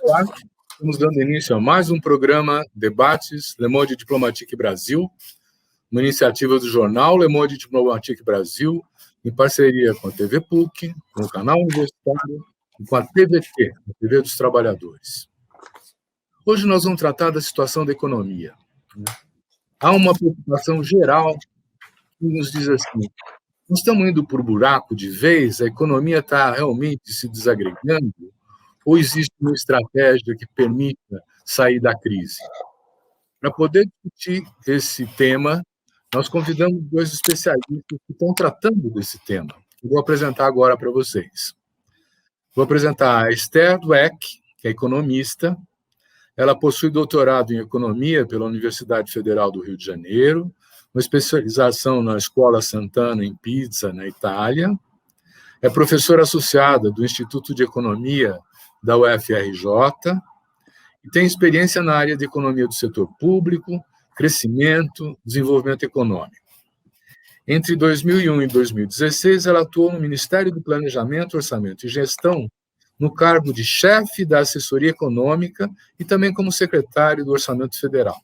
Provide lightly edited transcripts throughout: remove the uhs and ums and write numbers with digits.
tarde. Estamos dando início a mais um programa Debates Le Monde Diplomatique Brasil, uma iniciativa do jornal Le Monde Diplomatique Brasil, em parceria com a TV PUC, com o canal universitário e com a TVT, a TV dos Trabalhadores. Hoje nós vamos tratar da situação da economia. Há uma preocupação geral que nos diz assim: nós estamos indo por buraco de vez, a economia está realmente se desagregando, ou existe uma estratégia que permita sair da crise? Para poder discutir esse tema, nós convidamos dois especialistas que estão tratando desse tema. Eu vou apresentar agora para vocês. Vou apresentar a Esther Dweck, que é economista. Ela possui doutorado em economia pela Universidade Federal do Rio de Janeiro, uma especialização na Escola Sant'Anna em Pisa, na Itália. É professora associada do Instituto de Economia da UFRJ e tem experiência na área de economia do setor público, crescimento, desenvolvimento econômico. Entre 2001 e 2016, ela atuou no Ministério do Planejamento, Orçamento e Gestão, no cargo de chefe da assessoria econômica e também como secretário do Orçamento Federal.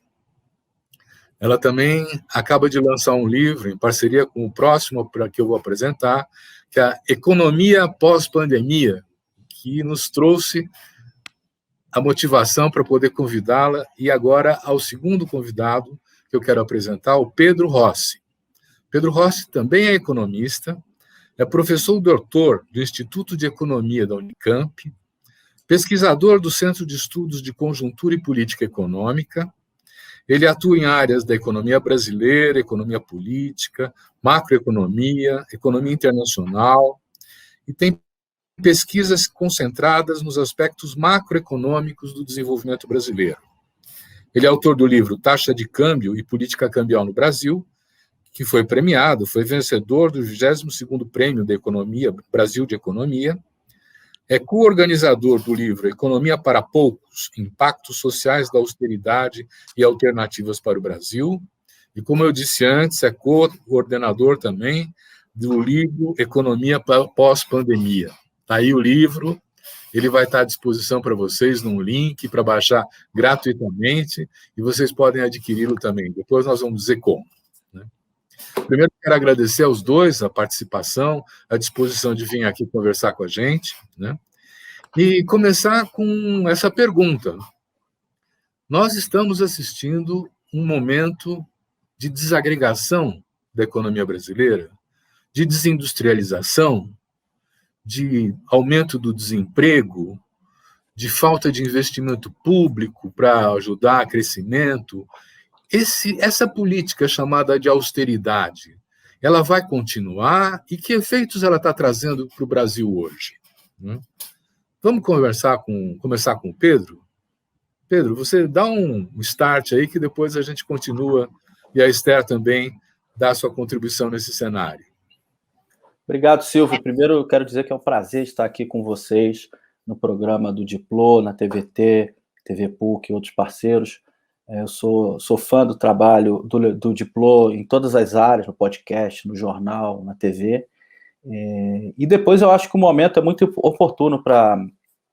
Ela também acaba de lançar um livro em parceria com o próximo que eu vou apresentar, que é a Economia Pós-Pandemia, que nos trouxe a motivação para poder convidá-la, e agora ao segundo convidado que eu quero apresentar, o Pedro Rossi. Pedro Rossi também é economista, é professor doutor do Instituto de Economia da Unicamp, pesquisador do Centro de Estudos de Conjuntura e Política Econômica. Ele atua em áreas da economia brasileira, economia política, macroeconomia, economia internacional, e tem pesquisas concentradas nos aspectos macroeconômicos do desenvolvimento brasileiro. Ele é autor do livro Taxa de Câmbio e Política Cambial no Brasil, que foi premiado, foi vencedor do 22º Prêmio da Economia, Brasil de Economia. É co-organizador do livro Economia para Poucos, Impactos Sociais da Austeridade e Alternativas para o Brasil. E, como eu disse antes, é coordenador também do livro Economia Pós-Pandemia. Está aí o livro, ele vai estar à disposição para vocês num link para baixar gratuitamente e vocês podem adquiri-lo também. Depois nós vamos dizer como. Primeiro, quero agradecer aos dois a participação, a disposição de vir aqui conversar com a gente, e começar com essa pergunta. Nós estamos assistindo um momento de desagregação da economia brasileira, de desindustrialização, de aumento do desemprego, de falta de investimento público para ajudar a crescimento. Essa política chamada de austeridade, ela vai continuar? E que efeitos ela está trazendo para o Brasil hoje? Vamos começar com o Pedro? Pedro, você dá um start aí que depois a gente continua e a Esther também dá a sua contribuição nesse cenário. Obrigado, Silvio. Primeiro, eu quero dizer que é um prazer estar aqui com vocês no programa do Diplo, na TVT, TV PUC e outros parceiros. Eu sou fã do trabalho do Diplo em todas as áreas, no podcast, no jornal, na TV. E depois eu acho que o momento é muito oportuno para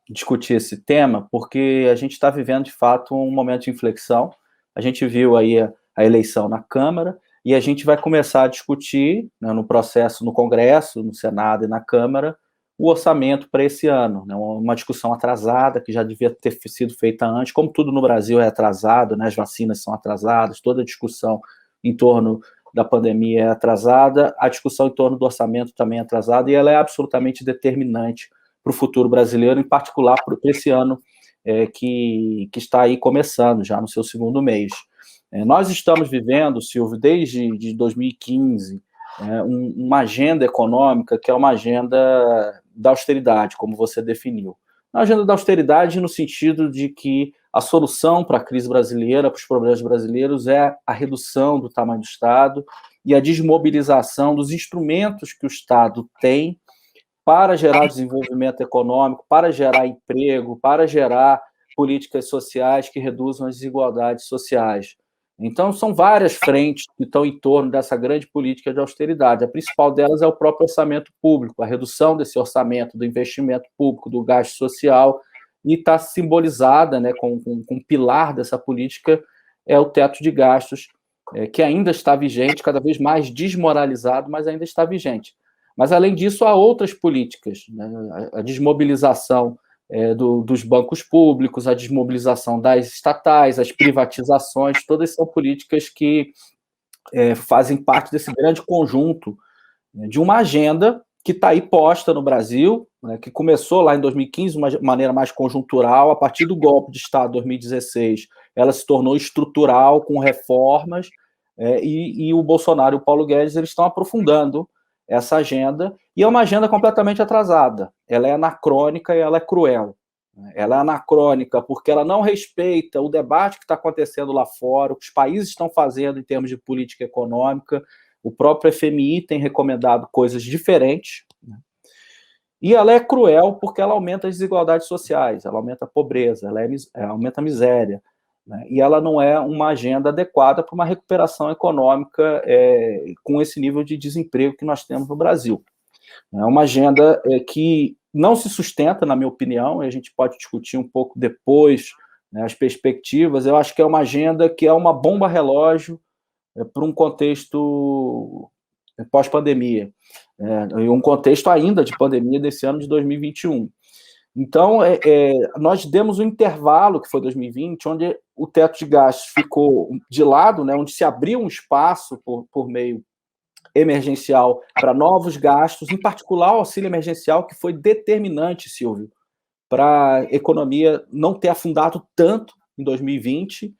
discutir esse tema, porque a gente está vivendo, de fato, um momento de inflexão. A gente viu aí a eleição na Câmara, e a gente vai começar a discutir, no processo, no Congresso, no Senado e na Câmara, o orçamento para esse ano, uma discussão atrasada, que já devia ter sido feita antes, como tudo no Brasil é atrasado, as vacinas são atrasadas, toda a discussão em torno da pandemia é atrasada, a discussão em torno do orçamento também é atrasada, e ela é absolutamente determinante para o futuro brasileiro, em particular para esse ano que está aí começando, já no seu segundo mês. Nós estamos vivendo, Silvio, desde 2015, uma agenda econômica que é uma agenda da austeridade, como você definiu. Uma agenda da austeridade no sentido de que a solução para a crise brasileira, para os problemas brasileiros, é a redução do tamanho do Estado e a desmobilização dos instrumentos que o Estado tem para gerar desenvolvimento econômico, para gerar emprego, para gerar políticas sociais que reduzam as desigualdades sociais. Então, são várias frentes que estão em torno dessa grande política de austeridade. A principal delas é o próprio orçamento público, a redução desse orçamento, do investimento público, do gasto social, e está simbolizada, né, com um pilar dessa política, é o teto de gastos, que ainda está vigente, cada vez mais desmoralizado, mas ainda está vigente. Mas, além disso, há outras políticas, né, a desmobilização dos bancos públicos, a desmobilização das estatais, as privatizações, todas são políticas que fazem parte desse grande conjunto, né, de uma agenda que está aí posta no Brasil, né, que começou lá em 2015 de uma maneira mais conjuntural, a partir do golpe de Estado de 2016, ela se tornou estrutural, com reformas, e o Bolsonaro e o Paulo Guedes eles estão aprofundando essa agenda, e é uma agenda completamente atrasada, ela é anacrônica e ela é cruel. Ela é anacrônica porque ela não respeita o debate que está acontecendo lá fora, o que os países estão fazendo em termos de política econômica. O próprio FMI tem recomendado coisas diferentes, né? E ela é cruel porque ela aumenta as desigualdades sociais, ela aumenta a pobreza, ela aumenta a miséria, né? E ela não é uma agenda adequada para uma recuperação econômica com esse nível de desemprego que nós temos no Brasil. É uma agenda que não se sustenta, na minha opinião, e a gente pode discutir um pouco depois, né, as perspectivas. Eu acho que é uma agenda que é uma bomba-relógio para um contexto pós-pandemia, e um contexto ainda de pandemia desse ano de 2021. Então, nós demos um intervalo, que foi 2020, onde o teto de gastos ficou de lado, né, onde se abriu um espaço por meio emergencial para novos gastos, em particular o auxílio emergencial, que foi determinante, Silvio, para a economia não ter afundado tanto em 2020,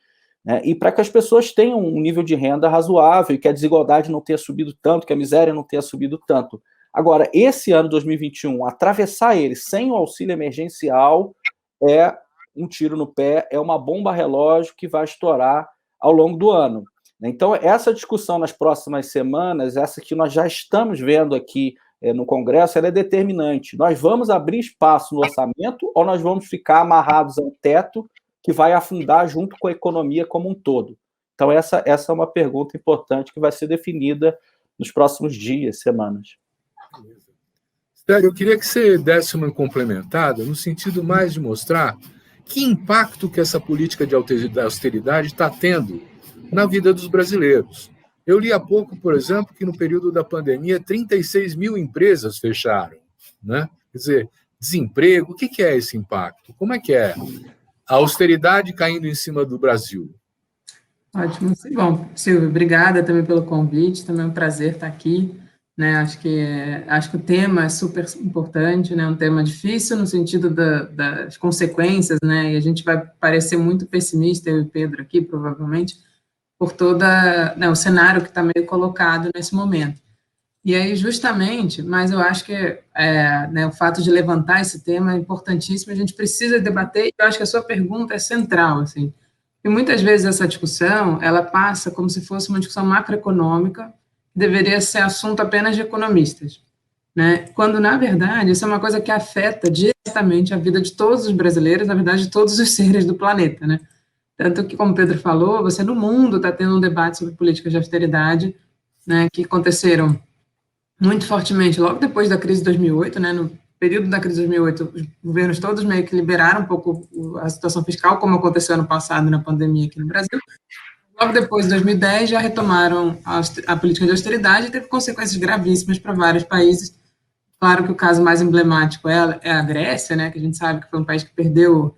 né, e para que as pessoas tenham um nível de renda razoável e que a desigualdade não tenha subido tanto, que a miséria não tenha subido tanto. Agora, esse ano 2021, atravessar ele sem o auxílio emergencial é um tiro no pé, é uma bomba-relógio que vai estourar ao longo do ano. Então, essa discussão nas próximas semanas, essa que nós já estamos vendo aqui no Congresso, ela é determinante. Nós vamos abrir espaço no orçamento ou nós vamos ficar amarrados ao teto que vai afundar junto com a economia como um todo? Então, essa é uma pergunta importante que vai ser definida nos próximos dias, semanas. Sérgio, eu queria que você desse uma complementada no sentido mais de mostrar que impacto que essa política de austeridade está tendo na vida dos brasileiros. Eu li há pouco, por exemplo, que no período da pandemia 36 mil empresas fecharam, né? Quer dizer, desemprego, o que é esse impacto? Como é que é a austeridade caindo em cima do Brasil? Ótimo. Bom, Silvio, obrigada também pelo convite, também é um prazer estar aqui, né? Acho que o tema é super importante, né? Um tema difícil no sentido das consequências, né? E a gente vai parecer muito pessimista, eu e o Pedro aqui, provavelmente, por todo o cenário que está meio colocado nesse momento. E aí, justamente, mas eu acho que o fato de levantar esse tema é importantíssimo, a gente precisa debater, e eu acho que a sua pergunta é central, assim, e muitas vezes essa discussão, ela passa como se fosse uma discussão macroeconômica, que deveria ser assunto apenas de economistas, né? Quando, na verdade, isso é uma coisa que afeta diretamente a vida de todos os brasileiros, na verdade, de todos os seres do planeta, né? Tanto que, como o Pedro falou, você no mundo está tendo um debate sobre políticas de austeridade, né, que aconteceram muito fortemente logo depois da crise de 2008, né, no período da crise de 2008, os governos todos meio que liberaram um pouco a situação fiscal, como aconteceu ano passado na pandemia aqui no Brasil. Logo depois, em 2010, já retomaram a política de austeridade e teve consequências gravíssimas para vários países. Claro que o caso mais emblemático é a Grécia, né, que a gente sabe que foi um país que perdeu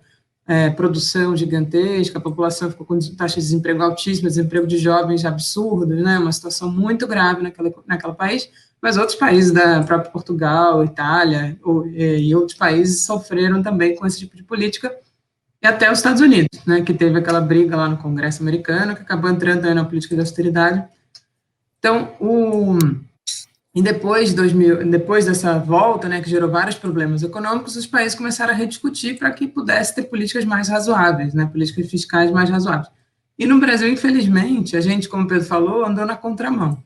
produção gigantesca, a população ficou com taxas de desemprego altíssimas, desemprego de jovens absurdos, né, uma situação muito grave naquele país, mas outros países, da própria Portugal, Itália e outros países sofreram também com esse tipo de política, e até os Estados Unidos, né, que teve aquela briga lá no Congresso americano, que acabou entrando aí na política de austeridade. Então, e depois dessa volta, né, que gerou vários problemas econômicos, os países começaram a rediscutir para que pudesse ter políticas mais razoáveis, né, políticas fiscais mais razoáveis. E no Brasil, infelizmente, a gente, como o Pedro falou, andou na contramão,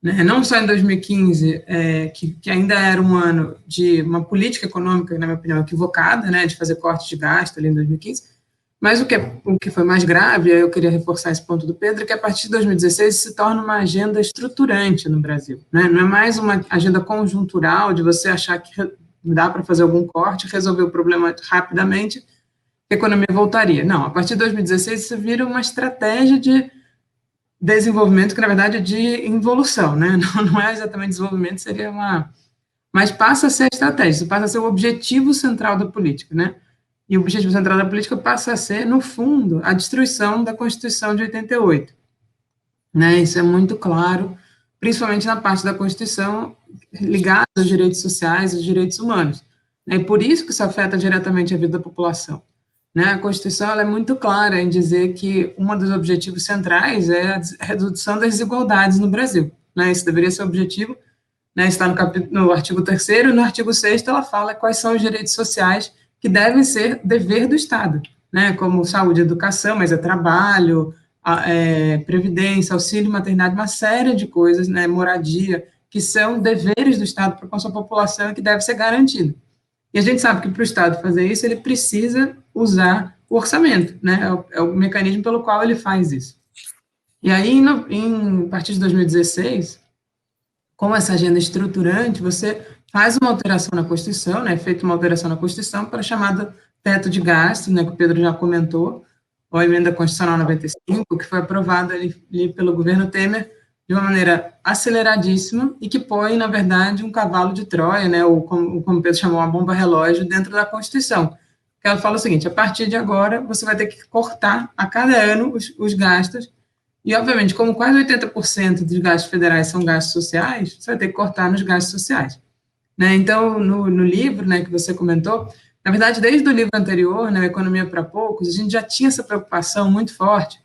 né? Não só em 2015, que ainda era um ano de uma política econômica, na minha opinião, equivocada, né, de fazer corte de gasto ali em 2015, mas o que foi mais grave, eu queria reforçar esse ponto do Pedro, é que a partir de 2016 se torna uma agenda estruturante no Brasil, né? Não é mais uma agenda conjuntural de você achar que dá para fazer algum corte, resolver o problema rapidamente, a economia voltaria. Não, a partir de 2016 isso vira uma estratégia de desenvolvimento que, na verdade, é de involução, né? Não é exatamente desenvolvimento, seria uma... Mas passa a ser a estratégia, isso passa a ser o objetivo central da política, né? E o objetivo central da política passa a ser, no fundo, a destruição da Constituição de 88. Né? Isso é muito claro, principalmente na parte da Constituição ligada aos direitos sociais e aos direitos humanos. É por isso que isso afeta diretamente a vida da população. Né? A Constituição ela é muito clara em dizer que um dos objetivos centrais é a redução das desigualdades no Brasil. Né? Esse deveria ser o objetivo, né? Está no artigo 3º, e no artigo 6º ela fala quais são os direitos sociais que devem ser dever do Estado, né? Como saúde e educação, mas é trabalho, previdência, auxílio, maternidade, uma série de coisas, né? Moradia, que são deveres do Estado para com a sua população e que deve ser garantido. E a gente sabe que para o Estado fazer isso, ele precisa usar o orçamento, né? É o mecanismo pelo qual ele faz isso. E aí, a partir de 2016, com essa agenda estruturante, você faz uma alteração na Constituição, né? Feita uma alteração na Constituição para a chamada teto de gastos, né? Que o Pedro já comentou, ou a emenda constitucional 95, que foi aprovada ali pelo governo Temer de uma maneira aceleradíssima e que põe, na verdade, um cavalo de Troia, né, ou como o Pedro chamou, uma bomba relógio dentro da Constituição. Que ela fala o seguinte: a partir de agora, você vai ter que cortar a cada ano os gastos, e, obviamente, como quase 80% dos gastos federais são gastos sociais, você vai ter que cortar nos gastos sociais. Né? Então, no livro, né, que você comentou, na verdade, desde o livro anterior, né, Economia para Poucos, a gente já tinha essa preocupação muito forte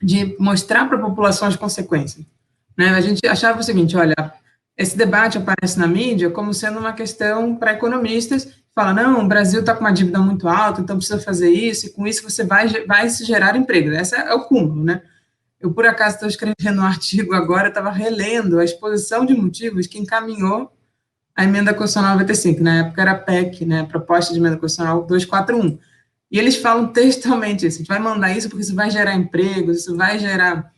de mostrar para a população as consequências. Né? A gente achava o seguinte: olha, esse debate aparece na mídia como sendo uma questão para economistas, fala, não, o Brasil está com uma dívida muito alta, então precisa fazer isso, e com isso você vai se gerar emprego. Esse é o cúmulo, né? Eu, por acaso, estou escrevendo um artigo agora, estava relendo a exposição de motivos que encaminhou a emenda constitucional 95, na época era a PEC, né, a proposta de emenda constitucional 241. E eles falam textualmente isso: a gente vai mandar isso porque isso vai gerar empregos, isso vai gerar,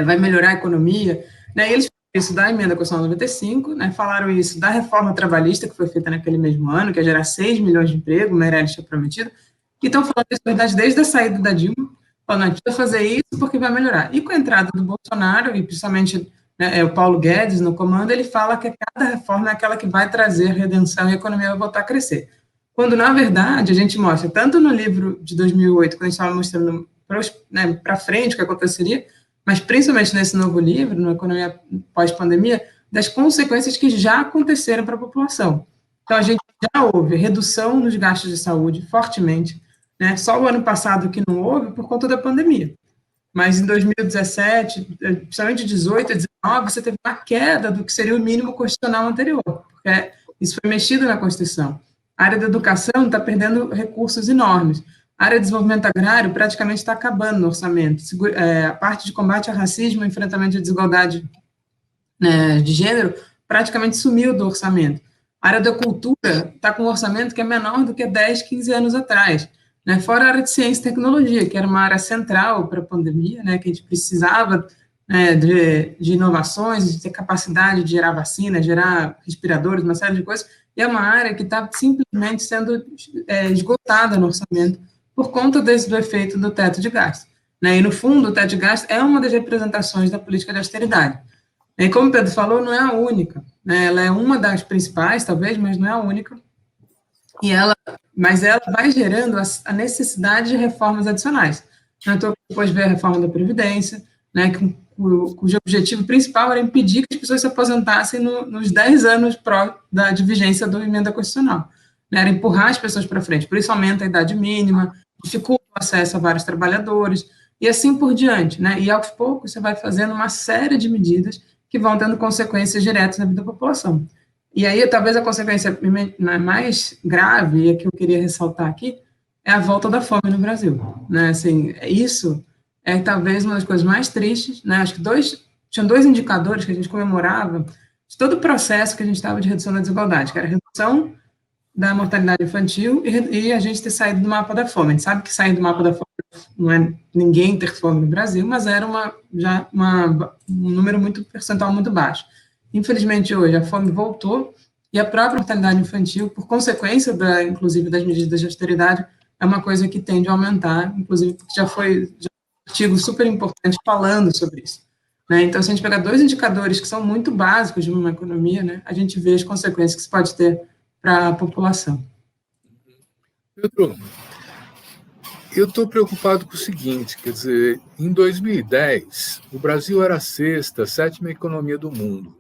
vai melhorar a economia. Né? E eles falaram isso da emenda constitucional 95, né? Falaram isso da reforma trabalhista, que foi feita naquele mesmo ano, que ia gerar 6 milhões de empregos, o Meirelles tinha prometido, e estão falando isso, na verdade, desde a saída da Dilma, falando, a gente precisa fazer isso porque vai melhorar. E com a entrada do Bolsonaro, e principalmente, né, o Paulo Guedes no comando, ele fala que cada reforma é aquela que vai trazer a redenção e a economia vai voltar a crescer. Quando, na verdade, a gente mostra, tanto no livro de 2008, quando a gente estava mostrando para frente o que aconteceria, mas principalmente nesse novo livro, no Economia Pós-Pandemia, das consequências que já aconteceram para a população. Então, a gente já houve redução nos gastos de saúde, fortemente, né? Só o ano passado que não houve por conta da pandemia. Mas em 2017, principalmente 2018 e 2019, você teve uma queda do que seria o mínimo constitucional anterior, porque isso foi mexido na Constituição. A área da educação está perdendo recursos enormes. A área de desenvolvimento agrário praticamente está acabando no orçamento. A parte de combate ao racismo, enfrentamento à desigualdade, né, de gênero, praticamente sumiu do orçamento. A área da cultura está com um orçamento que é menor do que 10, 15 anos atrás. Né? Fora a área de ciência e tecnologia, que era uma área central para a pandemia, né, que a gente precisava, né, de inovações, de ter capacidade de gerar vacina, gerar respiradores, uma série de coisas, e é uma área que está simplesmente sendo esgotada no orçamento por conta do efeito do teto de gastos. Né? E, no fundo, o teto de gastos é uma das representações da política de austeridade. E, como o Pedro falou, não é a única. Né? Ela é uma das principais, talvez, mas não é a única. Mas ela vai gerando a necessidade de reformas adicionais. Então, depois veio a reforma da Previdência, né, cujo objetivo principal era impedir que as pessoas se aposentassem nos 10 anos de vigência da emenda constitucional. Né, era empurrar as pessoas para frente. Por isso aumenta a idade mínima, dificulta o acesso a vários trabalhadores, e assim por diante. Né, e, aos poucos, você vai fazendo uma série de medidas que vão tendo consequências diretas na vida da população. E aí, talvez a consequência mais grave, e a que eu queria ressaltar aqui, é a volta da fome no Brasil. Né? Assim, isso é talvez uma das coisas mais tristes. Né? Acho que tinham 2 indicadores que a gente comemorava de todo o processo que a gente estava de redução da desigualdade, que era a redução da mortalidade infantil e a gente ter saído do mapa da fome. A gente sabe que sair do mapa da fome não é ninguém ter fome no Brasil, mas era um número percentual muito baixo. Infelizmente, hoje, a fome voltou, E a própria mortalidade infantil, por consequência, inclusive, das medidas de austeridade, é uma coisa que tende a aumentar, inclusive, porque já foi um artigo super importante falando sobre isso. Né? Então, se a gente pegar 2 indicadores que são muito básicos de uma economia, né, a gente vê as consequências que isso pode ter para a população. Pedro, eu estou preocupado com o seguinte, quer dizer, em 2010, o Brasil era a 6ª, 7ª economia do mundo.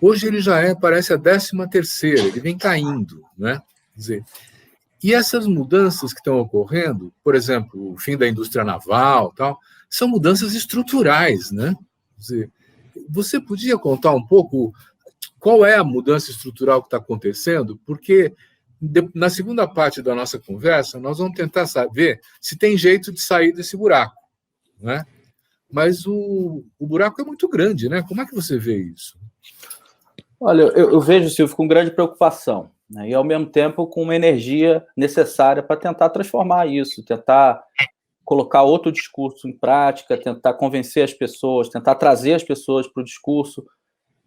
Hoje ele já parece a 13ª, ele vem caindo, né? Quer dizer, e essas mudanças que estão ocorrendo, por exemplo, o fim da indústria naval, tal, são mudanças estruturais, né? Quer dizer, você podia contar um pouco qual é a mudança estrutural que está acontecendo? Porque na segunda parte da nossa conversa, nós vamos tentar saber se tem jeito de sair desse buraco, né? Mas o buraco é muito grande, né? Como é que você vê isso? Olha, eu vejo, Silvio, com grande preocupação, né? E, ao mesmo tempo, com uma energia necessária para tentar transformar isso, tentar colocar outro discurso em prática, tentar convencer as pessoas, tentar trazer as pessoas para o discurso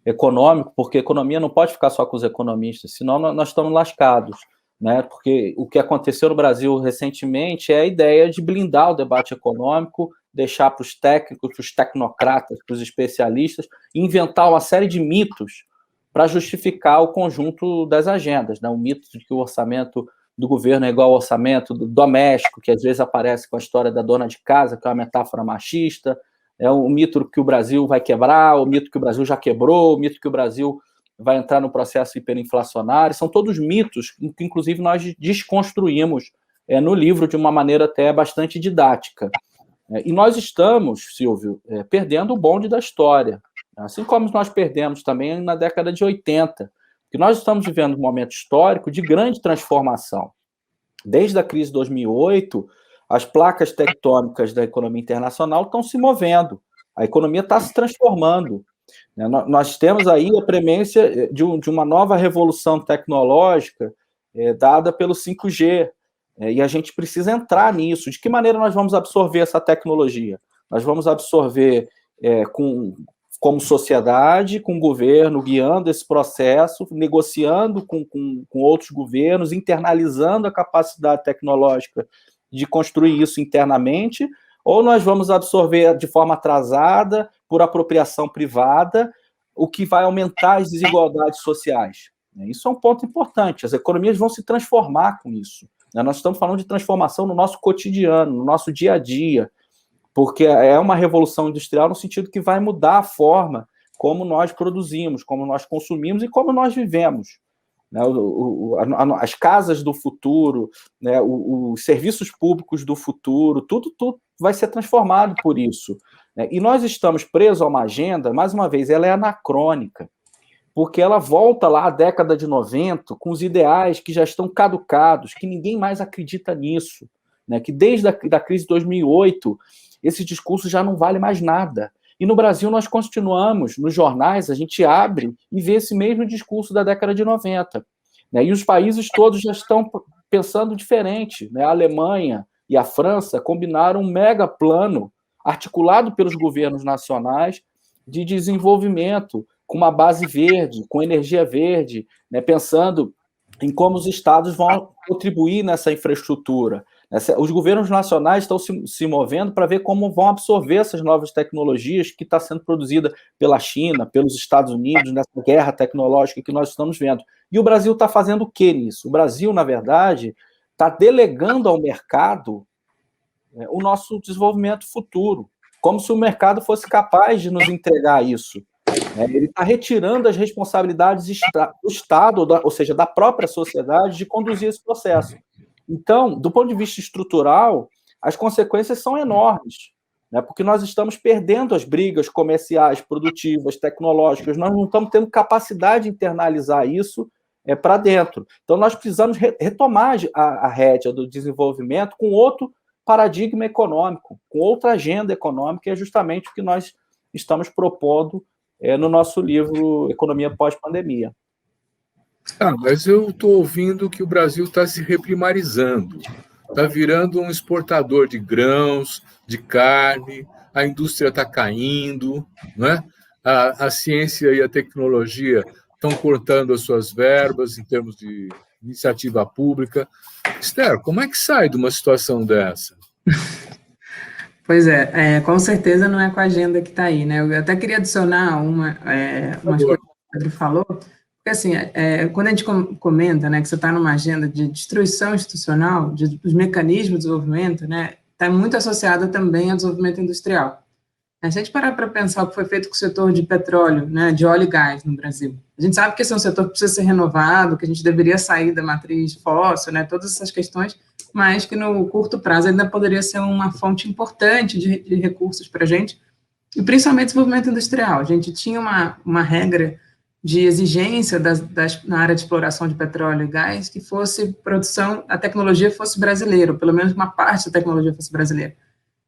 econômico, porque a economia não pode ficar só com os economistas, senão nós estamos lascados, né? Porque o que aconteceu no Brasil recentemente é a ideia de blindar o debate econômico, deixar para os técnicos, para os tecnocratas, para os especialistas, inventar uma série de mitos para justificar o conjunto das agendas, né? O mito de que o orçamento do governo é igual ao orçamento do doméstico, que às vezes aparece com a história da dona de casa, que é uma metáfora machista, é o mito que o Brasil vai quebrar, o mito que o Brasil já quebrou, o mito que o Brasil vai entrar no processo hiperinflacionário. São todos mitos que, inclusive, nós desconstruímos no livro de uma maneira até bastante didática. E nós estamos, Silvio, perdendo o bonde da história, assim como nós perdemos também na década de 80, que nós estamos vivendo um momento histórico de grande transformação. Desde a crise de 2008, as placas tectônicas da economia internacional estão se movendo, a economia está se transformando. Nós temos aí a premência de uma nova revolução tecnológica dada pelo 5G, e a gente precisa entrar nisso. De que maneira nós vamos absorver essa tecnologia? Nós vamos absorver como sociedade, com o governo guiando esse processo, negociando com outros governos, internalizando a capacidade tecnológica de construir isso internamente, ou nós vamos absorver de forma atrasada, por apropriação privada, o que vai aumentar as desigualdades sociais. Isso é um ponto importante. As economias vão se transformar com isso. Nós estamos falando de transformação no nosso cotidiano, no nosso dia a dia, porque é uma revolução industrial no sentido que vai mudar a forma como nós produzimos, como nós consumimos e como nós vivemos. As casas do futuro, os serviços públicos do futuro, tudo vai ser transformado por isso. E nós estamos presos a uma agenda, mais uma vez, ela é anacrônica, porque ela volta lá à década de 90 com os ideais que já estão caducados, que ninguém mais acredita nisso, que desde a crise de 2008, esse discurso já não vale mais nada. E no Brasil nós continuamos, nos jornais, a gente abre e vê esse mesmo discurso da década de 90. E os países todos já estão pensando diferente. A Alemanha e a França combinaram um mega plano articulado pelos governos nacionais de desenvolvimento com uma base verde, com energia verde, pensando em como os estados vão contribuir nessa infraestrutura. Os governos nacionais estão se movendo para ver como vão absorver essas novas tecnologias que está sendo produzida pela China, pelos Estados Unidos, nessa guerra tecnológica que nós estamos vendo. E o Brasil está fazendo o que nisso? O Brasil, na verdade, está delegando ao mercado o nosso desenvolvimento futuro, como se o mercado fosse capaz de nos entregar isso. Ele está retirando as responsabilidades do Estado, ou seja, da própria sociedade, de conduzir esse processo. Então, do ponto de vista estrutural, as consequências são enormes, porque nós estamos perdendo as brigas comerciais, produtivas, tecnológicas, nós não estamos tendo capacidade de internalizar isso para dentro. Então, nós precisamos retomar a rédea do desenvolvimento com outro paradigma econômico, com outra agenda econômica, e é justamente o que nós estamos propondo no nosso livro Economia Pós-Pandemia. Mas eu estou ouvindo que o Brasil está se reprimarizando, está virando um exportador de grãos, de carne, a indústria está caindo, não é? A ciência e a tecnologia estão cortando as suas verbas em termos de iniciativa pública. Esther, como é que sai de uma situação dessa? Pois com certeza não é com a agenda que está aí, né? Eu até queria adicionar umas coisas que o Pedro falou, porque assim, quando a gente comenta, né, que você está numa agenda de destruição institucional, dos mecanismos de desenvolvimento, né, está muito associada também ao desenvolvimento industrial. Se a gente parar para pensar o que foi feito com o setor de petróleo, né, de óleo e gás no Brasil, a gente sabe que esse é um setor que precisa ser renovado, que a gente deveria sair da matriz fóssil, né, todas essas questões, mas que no curto prazo ainda poderia ser uma fonte importante de recursos para a gente, e principalmente desenvolvimento industrial. A gente tinha uma regra de exigência na área de exploração de petróleo e gás que fosse produção, a tecnologia fosse brasileira, ou pelo menos uma parte da tecnologia fosse brasileira.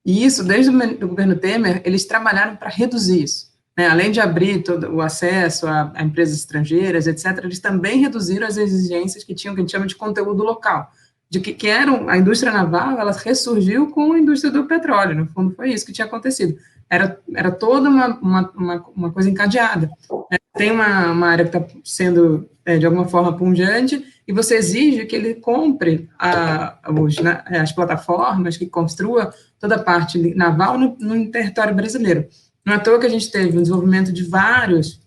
E isso, desde o governo Temer, eles trabalharam para reduzir isso. Né? Além de abrir todo o acesso a empresas estrangeiras, etc., eles também reduziram as exigências que tinham, que a gente chama de conteúdo local, de que a indústria naval, ela ressurgiu com a indústria do petróleo, no fundo foi isso que tinha acontecido. Era toda uma coisa encadeada. Tem uma área que está sendo, de alguma forma, pungente, e você exige que ele compre as plataformas, que construa toda a parte naval no território brasileiro. Não é à toa que a gente teve um desenvolvimento de vários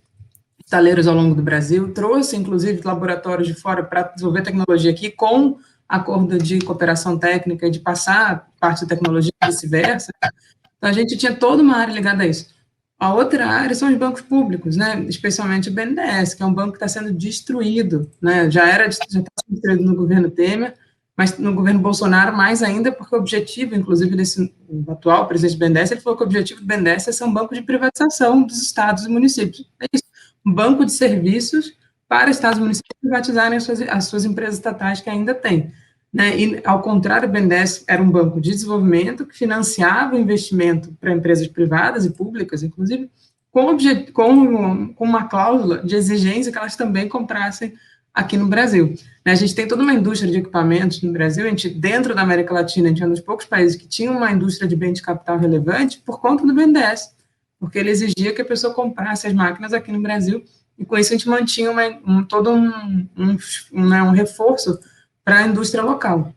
estaleiros ao longo do Brasil, trouxe, inclusive, laboratórios de fora para desenvolver tecnologia aqui, com acordo de cooperação técnica e de passar parte da tecnologia e vice-versa. Então, a gente tinha toda uma área ligada a isso. A outra área são os bancos públicos, né? Especialmente o BNDES, que é um banco que está sendo destruído, né? Já está destruído no governo Temer, mas no governo Bolsonaro mais ainda, porque o objetivo, inclusive, o atual presidente do BNDES, ele falou que o objetivo do BNDES é ser um banco de privatização dos estados e municípios. É isso, um banco de serviços para estados e municípios privatizarem as suas empresas estatais que ainda têm. Né? E, ao contrário, o BNDES era um banco de desenvolvimento que financiava o investimento para empresas privadas e públicas, inclusive, com uma cláusula de exigência que elas também comprassem aqui no Brasil. A gente tem toda uma indústria de equipamentos no Brasil, dentro da América Latina, a gente é um dos poucos países que tinha uma indústria de bem de capital relevante por conta do BNDES, porque ele exigia que a pessoa comprasse as máquinas aqui no Brasil, e com isso a gente mantinha todo um reforço para a indústria local.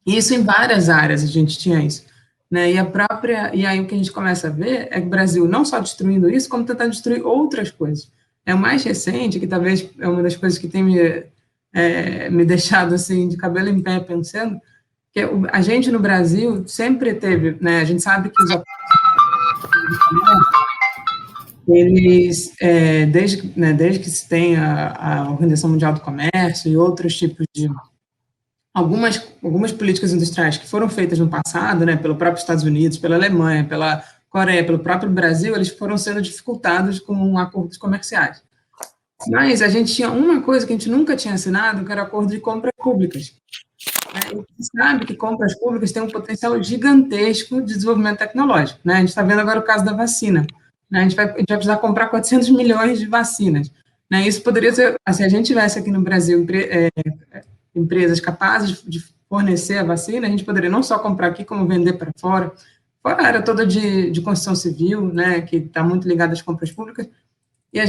E isso em várias áreas a gente tinha isso. Né? E aí o que a gente começa a ver é que o Brasil não só destruindo isso, como tentando destruir outras coisas. O mais recente, que talvez é uma das coisas que tem me deixado assim, de cabelo em pé pensando, que a gente no Brasil sempre teve, né, a gente sabe que os eles, desde que se tem a Organização Mundial do Comércio e outros tipos de algumas políticas industriais que foram feitas no passado, né, pelo próprio Estados Unidos, pela Alemanha, pela Coreia, pelo próprio Brasil, eles foram sendo dificultados com acordos comerciais. Mas a gente tinha uma coisa que a gente nunca tinha assinado, que era o acordo de compras públicas. A gente sabe que compras públicas têm um potencial gigantesco de desenvolvimento tecnológico. Né? A gente está vendo agora o caso da vacina. Né? A gente vai precisar comprar 400 milhões de vacinas. Né? Isso poderia ser, se a gente tivesse aqui no Brasil empresas capazes de fornecer a vacina, a gente poderia não só comprar aqui, como vender para fora. Fora a área toda de construção civil, né, que está muito ligada às compras públicas. E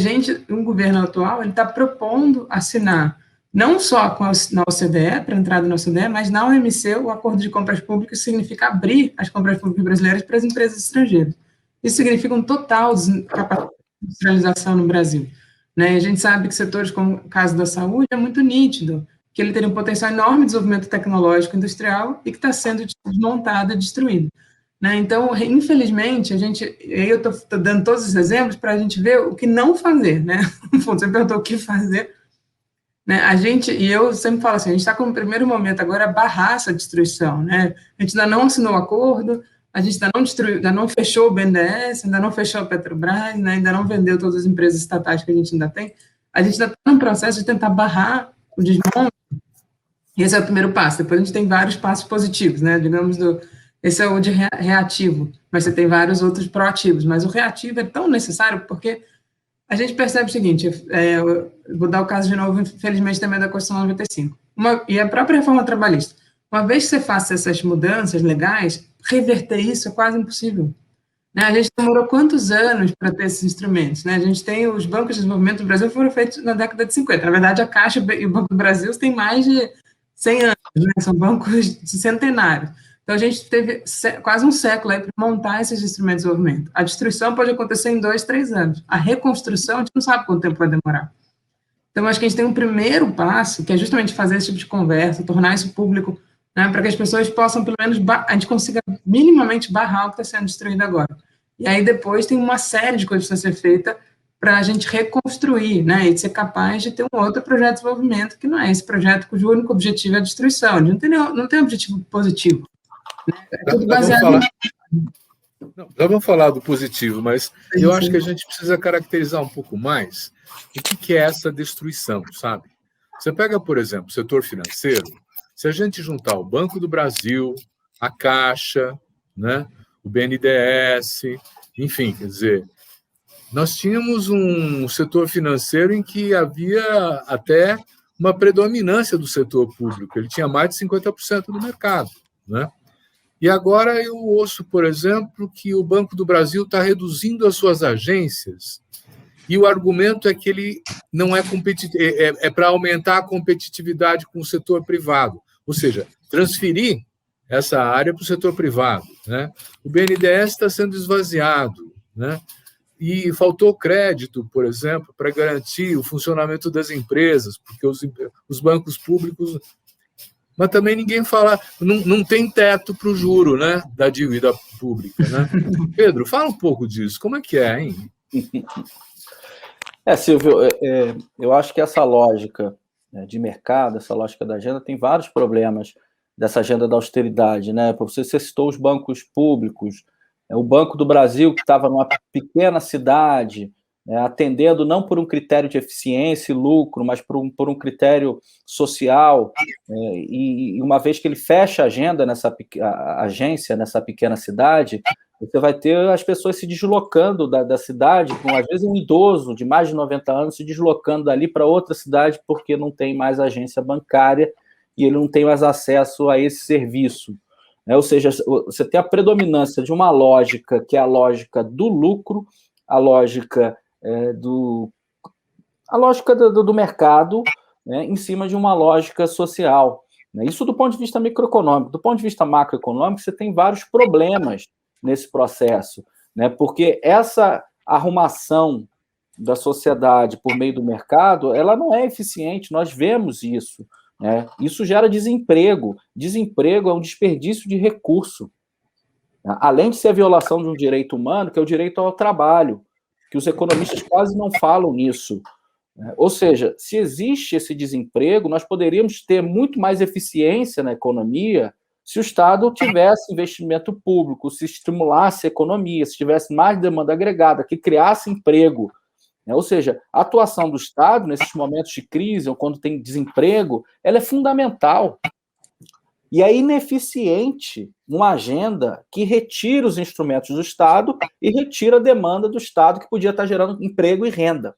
o governo atual, ele está propondo assinar, não só na OCDE, para entrada na OCDE, mas na OMC, o acordo de compras públicas significa abrir as compras públicas brasileiras para as empresas estrangeiras. Isso significa um total capacidade de industrialização no Brasil. Né? A gente sabe que setores como o caso da saúde é muito nítido, que ele teria um potencial enorme de desenvolvimento tecnológico industrial e que está sendo desmontado e destruído. Né? Então, infelizmente, eu estou dando todos os exemplos para a gente ver o que não fazer. Né? No fundo, você perguntou o que fazer. Né? E eu sempre falo assim, a gente está com o primeiro momento agora a barrar essa destruição. Né? A gente ainda não assinou o acordo, a gente ainda não fechou o BNDES, ainda não fechou a Petrobras, né? Ainda não vendeu todas as empresas estatais que a gente ainda tem. A gente ainda está no processo de tentar barrar o desmonte. Esse é o primeiro passo. Depois a gente tem vários passos positivos, né? Digamos, esse é o de reativo, mas você tem vários outros proativos. Mas o reativo é tão necessário porque a gente percebe o seguinte, eu vou dar o caso de novo, infelizmente, também da Constituição 95. E a própria reforma trabalhista. Uma vez que você faça essas mudanças legais, reverter isso é quase impossível. Né? A gente demorou quantos anos para ter esses instrumentos? Né? A gente tem os bancos de desenvolvimento do Brasil foram feitos na década de 50. Na verdade, a Caixa e o Banco do Brasil têm mais de 100 anos, né? São bancos centenários. Então, a gente teve quase um século para montar esses instrumentos de desenvolvimento. A destruição pode acontecer em 2, 3 anos. A reconstrução, a gente não sabe quanto tempo vai demorar. Então, acho que a gente tem um primeiro passo, que é justamente fazer esse tipo de conversa, tornar isso público, né, para que as pessoas possam, pelo menos, a gente consiga minimamente barrar o que está sendo destruído agora. E aí, depois, tem uma série de coisas que precisam ser feitas para a gente reconstruir, né, e ser capaz de ter um outro projeto de desenvolvimento, que não é esse projeto cujo único objetivo é a destruição. A gente não tem objetivo positivo. Né? É tudo baseado Já vamos falar do positivo, mas eu acho que a gente precisa caracterizar um pouco mais o que é essa destruição, sabe? Você pega, por exemplo, o setor financeiro, se a gente juntar o Banco do Brasil, a Caixa, né, o BNDES, enfim, quer dizer, nós tínhamos um setor financeiro em que havia até uma predominância do setor público, ele tinha mais de 50% do mercado, né? E agora eu ouço, por exemplo, que o Banco do Brasil está reduzindo as suas agências e o argumento é que ele não é competitivo, é para aumentar a competitividade com o setor privado, ou seja, transferir essa área para o setor privado, né? O BNDES está sendo esvaziado, né? E faltou crédito, por exemplo, para garantir o funcionamento das empresas, porque os bancos públicos... Mas também ninguém fala, não tem teto para o juro, né, da dívida pública, né? Pedro, fala um pouco disso, como é que é, hein? Silvio, eu acho que essa lógica de mercado, essa lógica da agenda, tem vários problemas dessa agenda da austeridade, né? Você citou os bancos públicos, o Banco do Brasil, que estava numa pequena cidade, atendendo não por um critério de eficiência e lucro, mas por um critério social, e uma vez que ele fecha a agenda a agência nessa pequena cidade, você vai ter as pessoas se deslocando da cidade, com às vezes um idoso de mais de 90 anos se deslocando dali para outra cidade porque não tem mais agência bancária e ele não tem mais acesso a esse serviço. Ou seja, você tem a predominância de uma lógica que é a lógica do lucro, a lógica do mercado, né, em cima de uma lógica social. Né? Isso do ponto de vista microeconômico. Do ponto de vista macroeconômico, você tem vários problemas nesse processo, né? Porque essa arrumação da sociedade por meio do mercado, ela não é eficiente, nós vemos isso. Né? Isso gera desemprego. Desemprego é um desperdício de recurso. Além de ser a violação de um direito humano, que é o direito ao trabalho, que os economistas quase não falam nisso. Ou seja, se existe esse desemprego, nós poderíamos ter muito mais eficiência na economia se o Estado tivesse investimento público, se estimulasse a economia, se tivesse mais demanda agregada, que criasse emprego. Ou seja, a atuação do Estado nesses momentos de crise ou quando tem desemprego, ela é fundamental. E é ineficiente uma agenda que retira os instrumentos do Estado e retira a demanda do Estado que podia estar gerando emprego e renda.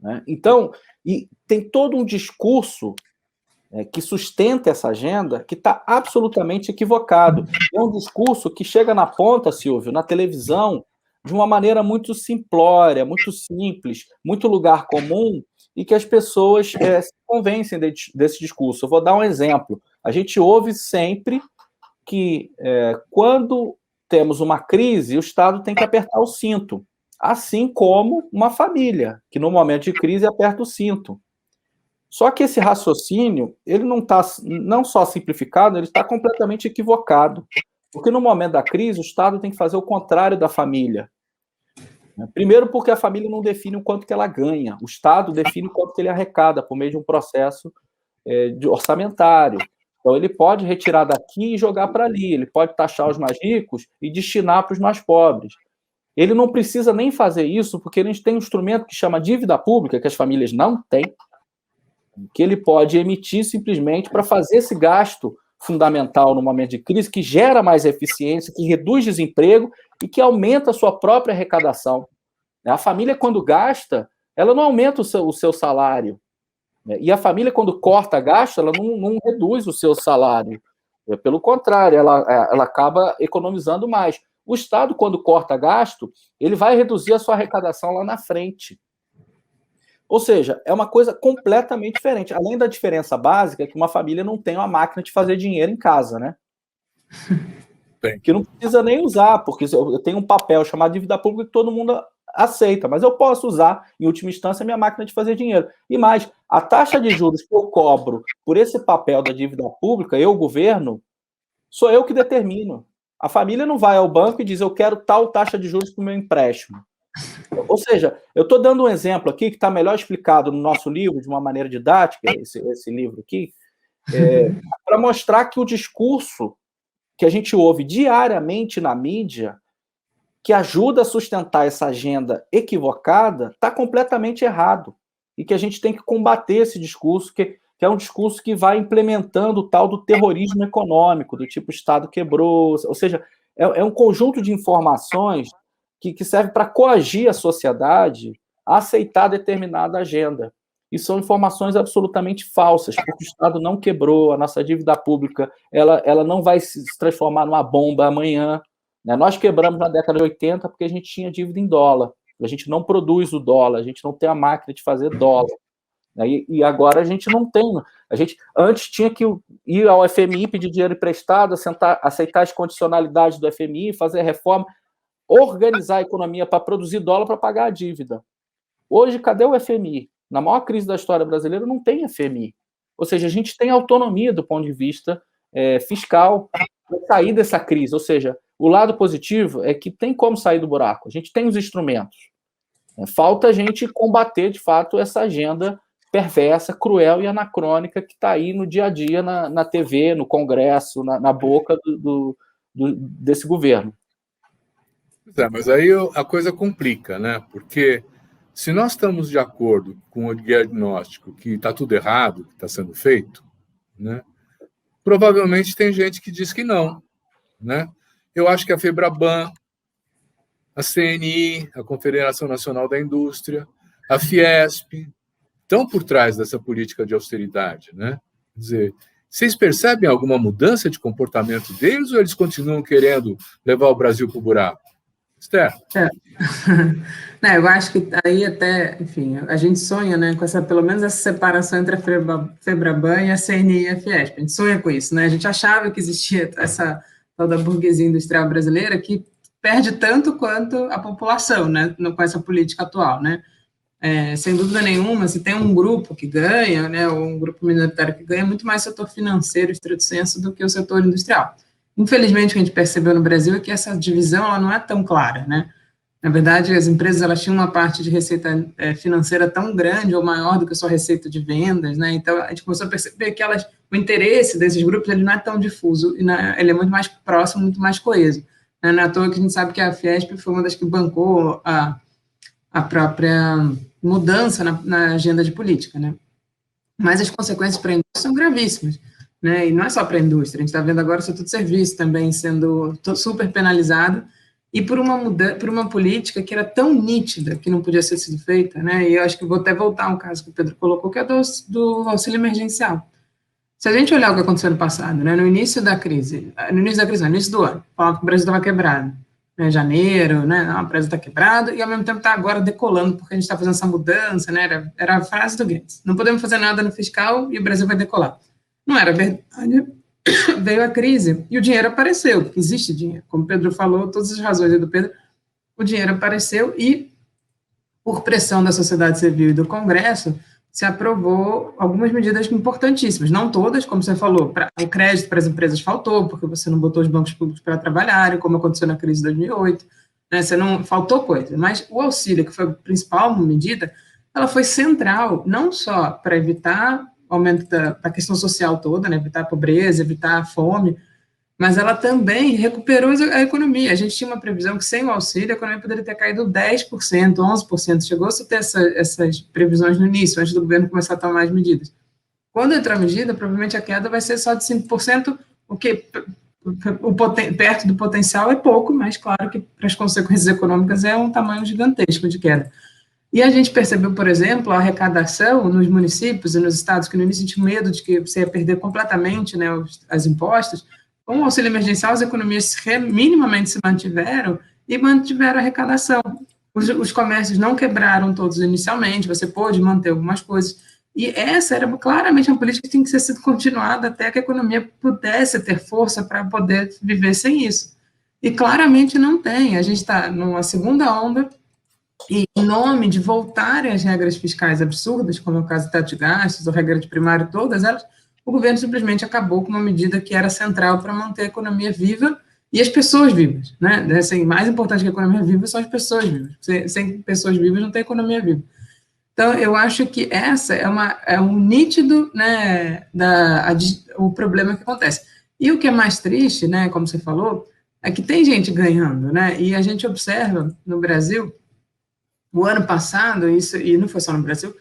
Né? Então, e tem todo um discurso que sustenta essa agenda que está absolutamente equivocado. É um discurso que chega na ponta, Silvio, na televisão, de uma maneira muito simplória, muito simples, muito lugar comum, e que as pessoas se convencem desse discurso. Eu vou dar um exemplo. A gente ouve sempre que quando temos uma crise, o Estado tem que apertar o cinto, assim como uma família, que no momento de crise aperta o cinto. Só que esse raciocínio, ele não está não só simplificado, ele está completamente equivocado. Porque no momento da crise, o Estado tem que fazer o contrário da família. Primeiro porque a família não define o quanto que ela ganha, o Estado define o quanto que ele arrecada por meio de um processo orçamentário. Então, ele pode retirar daqui e jogar para ali, ele pode taxar os mais ricos e destinar para os mais pobres. Ele não precisa nem fazer isso, porque a gente tem um instrumento que chama dívida pública, que as famílias não têm, que ele pode emitir simplesmente para fazer esse gasto fundamental no momento de crise, que gera mais eficiência, que reduz desemprego e que aumenta a sua própria arrecadação. A família, quando gasta, ela não aumenta o seu salário. E a família, quando corta gasto, ela não reduz o seu salário. Pelo contrário, ela acaba economizando mais. O Estado, quando corta gasto, ele vai reduzir a sua arrecadação lá na frente. Ou seja, é uma coisa completamente diferente. Além da diferença básica, que uma família não tem uma máquina de fazer dinheiro em casa, né? Que não precisa nem usar, porque eu tenho um papel chamado dívida pública que todo mundo aceita, mas eu posso usar, em última instância, a minha máquina de fazer dinheiro. E mais, a taxa de juros que eu cobro por esse papel da dívida pública, eu, governo, sou eu que determino. A família não vai ao banco e diz, eu quero tal taxa de juros para o meu empréstimo. Ou seja, eu estou dando um exemplo aqui que está melhor explicado no nosso livro, de uma maneira didática, esse livro aqui, para mostrar que o discurso que a gente ouve diariamente na mídia, que ajuda a sustentar essa agenda equivocada, está completamente errado. E que a gente tem que combater esse discurso, que é um discurso que vai implementando o tal do terrorismo econômico, do tipo o Estado quebrou, ou seja, é um conjunto de informações que serve para coagir a sociedade a aceitar determinada agenda. E são informações absolutamente falsas, porque o Estado não quebrou, a nossa dívida pública ela não vai se transformar numa bomba amanhã. Né? Nós quebramos na década de 80 porque a gente tinha dívida em dólar. A gente não produz o dólar, a gente não tem a máquina de fazer dólar. Né? E agora a gente não tem. A gente antes tinha que ir ao FMI, pedir dinheiro emprestado, aceitar as condicionalidades do FMI, fazer reforma, organizar a economia para produzir dólar para pagar a dívida. Hoje, cadê o FMI? Na maior crise da história brasileira, não tem FMI. Ou seja, a gente tem autonomia do ponto de vista fiscal para sair dessa crise. Ou seja, o lado positivo é que tem como sair do buraco. A gente tem os instrumentos. Falta a gente combater, de fato, essa agenda perversa, cruel e anacrônica que está aí no dia a dia, na TV, no Congresso, na boca desse governo. Mas aí a coisa complica, né? Porque se nós estamos de acordo com o diagnóstico que está tudo errado, que está sendo feito, né? Provavelmente tem gente que diz que não, né? Eu acho que a FEBRABAN, a CNI, a Confederação Nacional da Indústria, a Fiesp, estão por trás dessa política de austeridade, né? Quer dizer, vocês percebem alguma mudança de comportamento deles ou eles continuam querendo levar o Brasil para o buraco? Esther? Eu acho que aí até, enfim, a gente sonha, né, com essa, pelo menos essa separação entre a FEBRABAN e a CNI e a Fiesp. A gente sonha com isso, né? A gente achava que existia essa tal da burguesia industrial brasileira que perde tanto quanto a população, né, com essa política atual, né? Sem dúvida nenhuma, se tem um grupo que ganha, né, ou um grupo minoritário que ganha, muito mais setor financeiro, estrito senso, do que o setor industrial. Infelizmente, o que a gente percebeu no Brasil é que essa divisão ela não é tão clara, né? Na verdade, as empresas elas tinham uma parte de receita financeira tão grande ou maior do que a sua receita de vendas, né? Então, a gente começou a perceber que o interesse desses grupos ele não é tão difuso, ele é muito mais próximo, muito mais coeso. Não é à toa que a gente sabe que a Fiesp foi uma das que bancou a própria mudança na agenda de política, né? Mas as consequências para a indústria são gravíssimas. Né? E não é só para a indústria, a gente está vendo agora o setor de serviço também sendo super penalizado, e por uma política que era tão nítida que não podia ser sido feita, né? E eu acho que vou até voltar a um caso que o Pedro colocou, que é do auxílio emergencial. Se a gente olhar o que aconteceu no passado, né? No início do ano, falando que o Brasil estava quebrado, né? Janeiro, né? Não, o Brasil está quebrado, e ao mesmo tempo está agora decolando, porque a gente está fazendo essa mudança, né? Era a frase do Guedes, não podemos fazer nada no fiscal e o Brasil vai decolar. Não era verdade, veio a crise e o dinheiro apareceu, porque existe dinheiro, como o Pedro falou, todas as razões aí do Pedro, o dinheiro apareceu e, por pressão da sociedade civil e do Congresso, se aprovou algumas medidas importantíssimas, não todas, como você falou, o crédito para as empresas faltou, porque você não botou os bancos públicos para trabalharem, como aconteceu na crise de 2008, né, faltou coisa, mas o auxílio, que foi a principal medida, ela foi central, não só para evitar aumento da questão social toda, né, evitar a pobreza, evitar a fome, mas ela também recuperou a economia. A gente tinha uma previsão que sem o auxílio a economia poderia ter caído 10%, 11%, chegou-se a ter essas previsões no início, antes do governo começar a tomar as medidas. Quando entrar a medida, provavelmente a queda vai ser só de 5%, o que perto do potencial é pouco, mas claro que para as consequências econômicas é um tamanho gigantesco de queda. E a gente percebeu, por exemplo, a arrecadação nos municípios e nos estados que no início tinham medo de que você ia perder completamente, né, as impostos, Com o auxílio emergencial, as economias minimamente se mantiveram e mantiveram a arrecadação. Os comércios não quebraram todos inicialmente, você pôde manter algumas coisas. E essa era claramente uma política que tinha que ser continuada até que a economia pudesse ter força para poder viver sem isso. E claramente não tem. A gente está numa segunda onda, e em nome de voltarem às regras fiscais absurdas, como é o caso do teto de gastos, ou regra de primário, todas elas, o governo simplesmente acabou com uma medida que era central para manter a economia viva e as pessoas vivas, né? Assim, mais importante que a economia viva são as pessoas vivas. Sem pessoas vivas não tem economia viva. Então, eu acho que essa é um nítido, né, o problema que acontece. E o que é mais triste, né, como você falou, é que tem gente ganhando, né? E a gente observa no Brasil, o ano passado, isso, e não foi só no Brasil,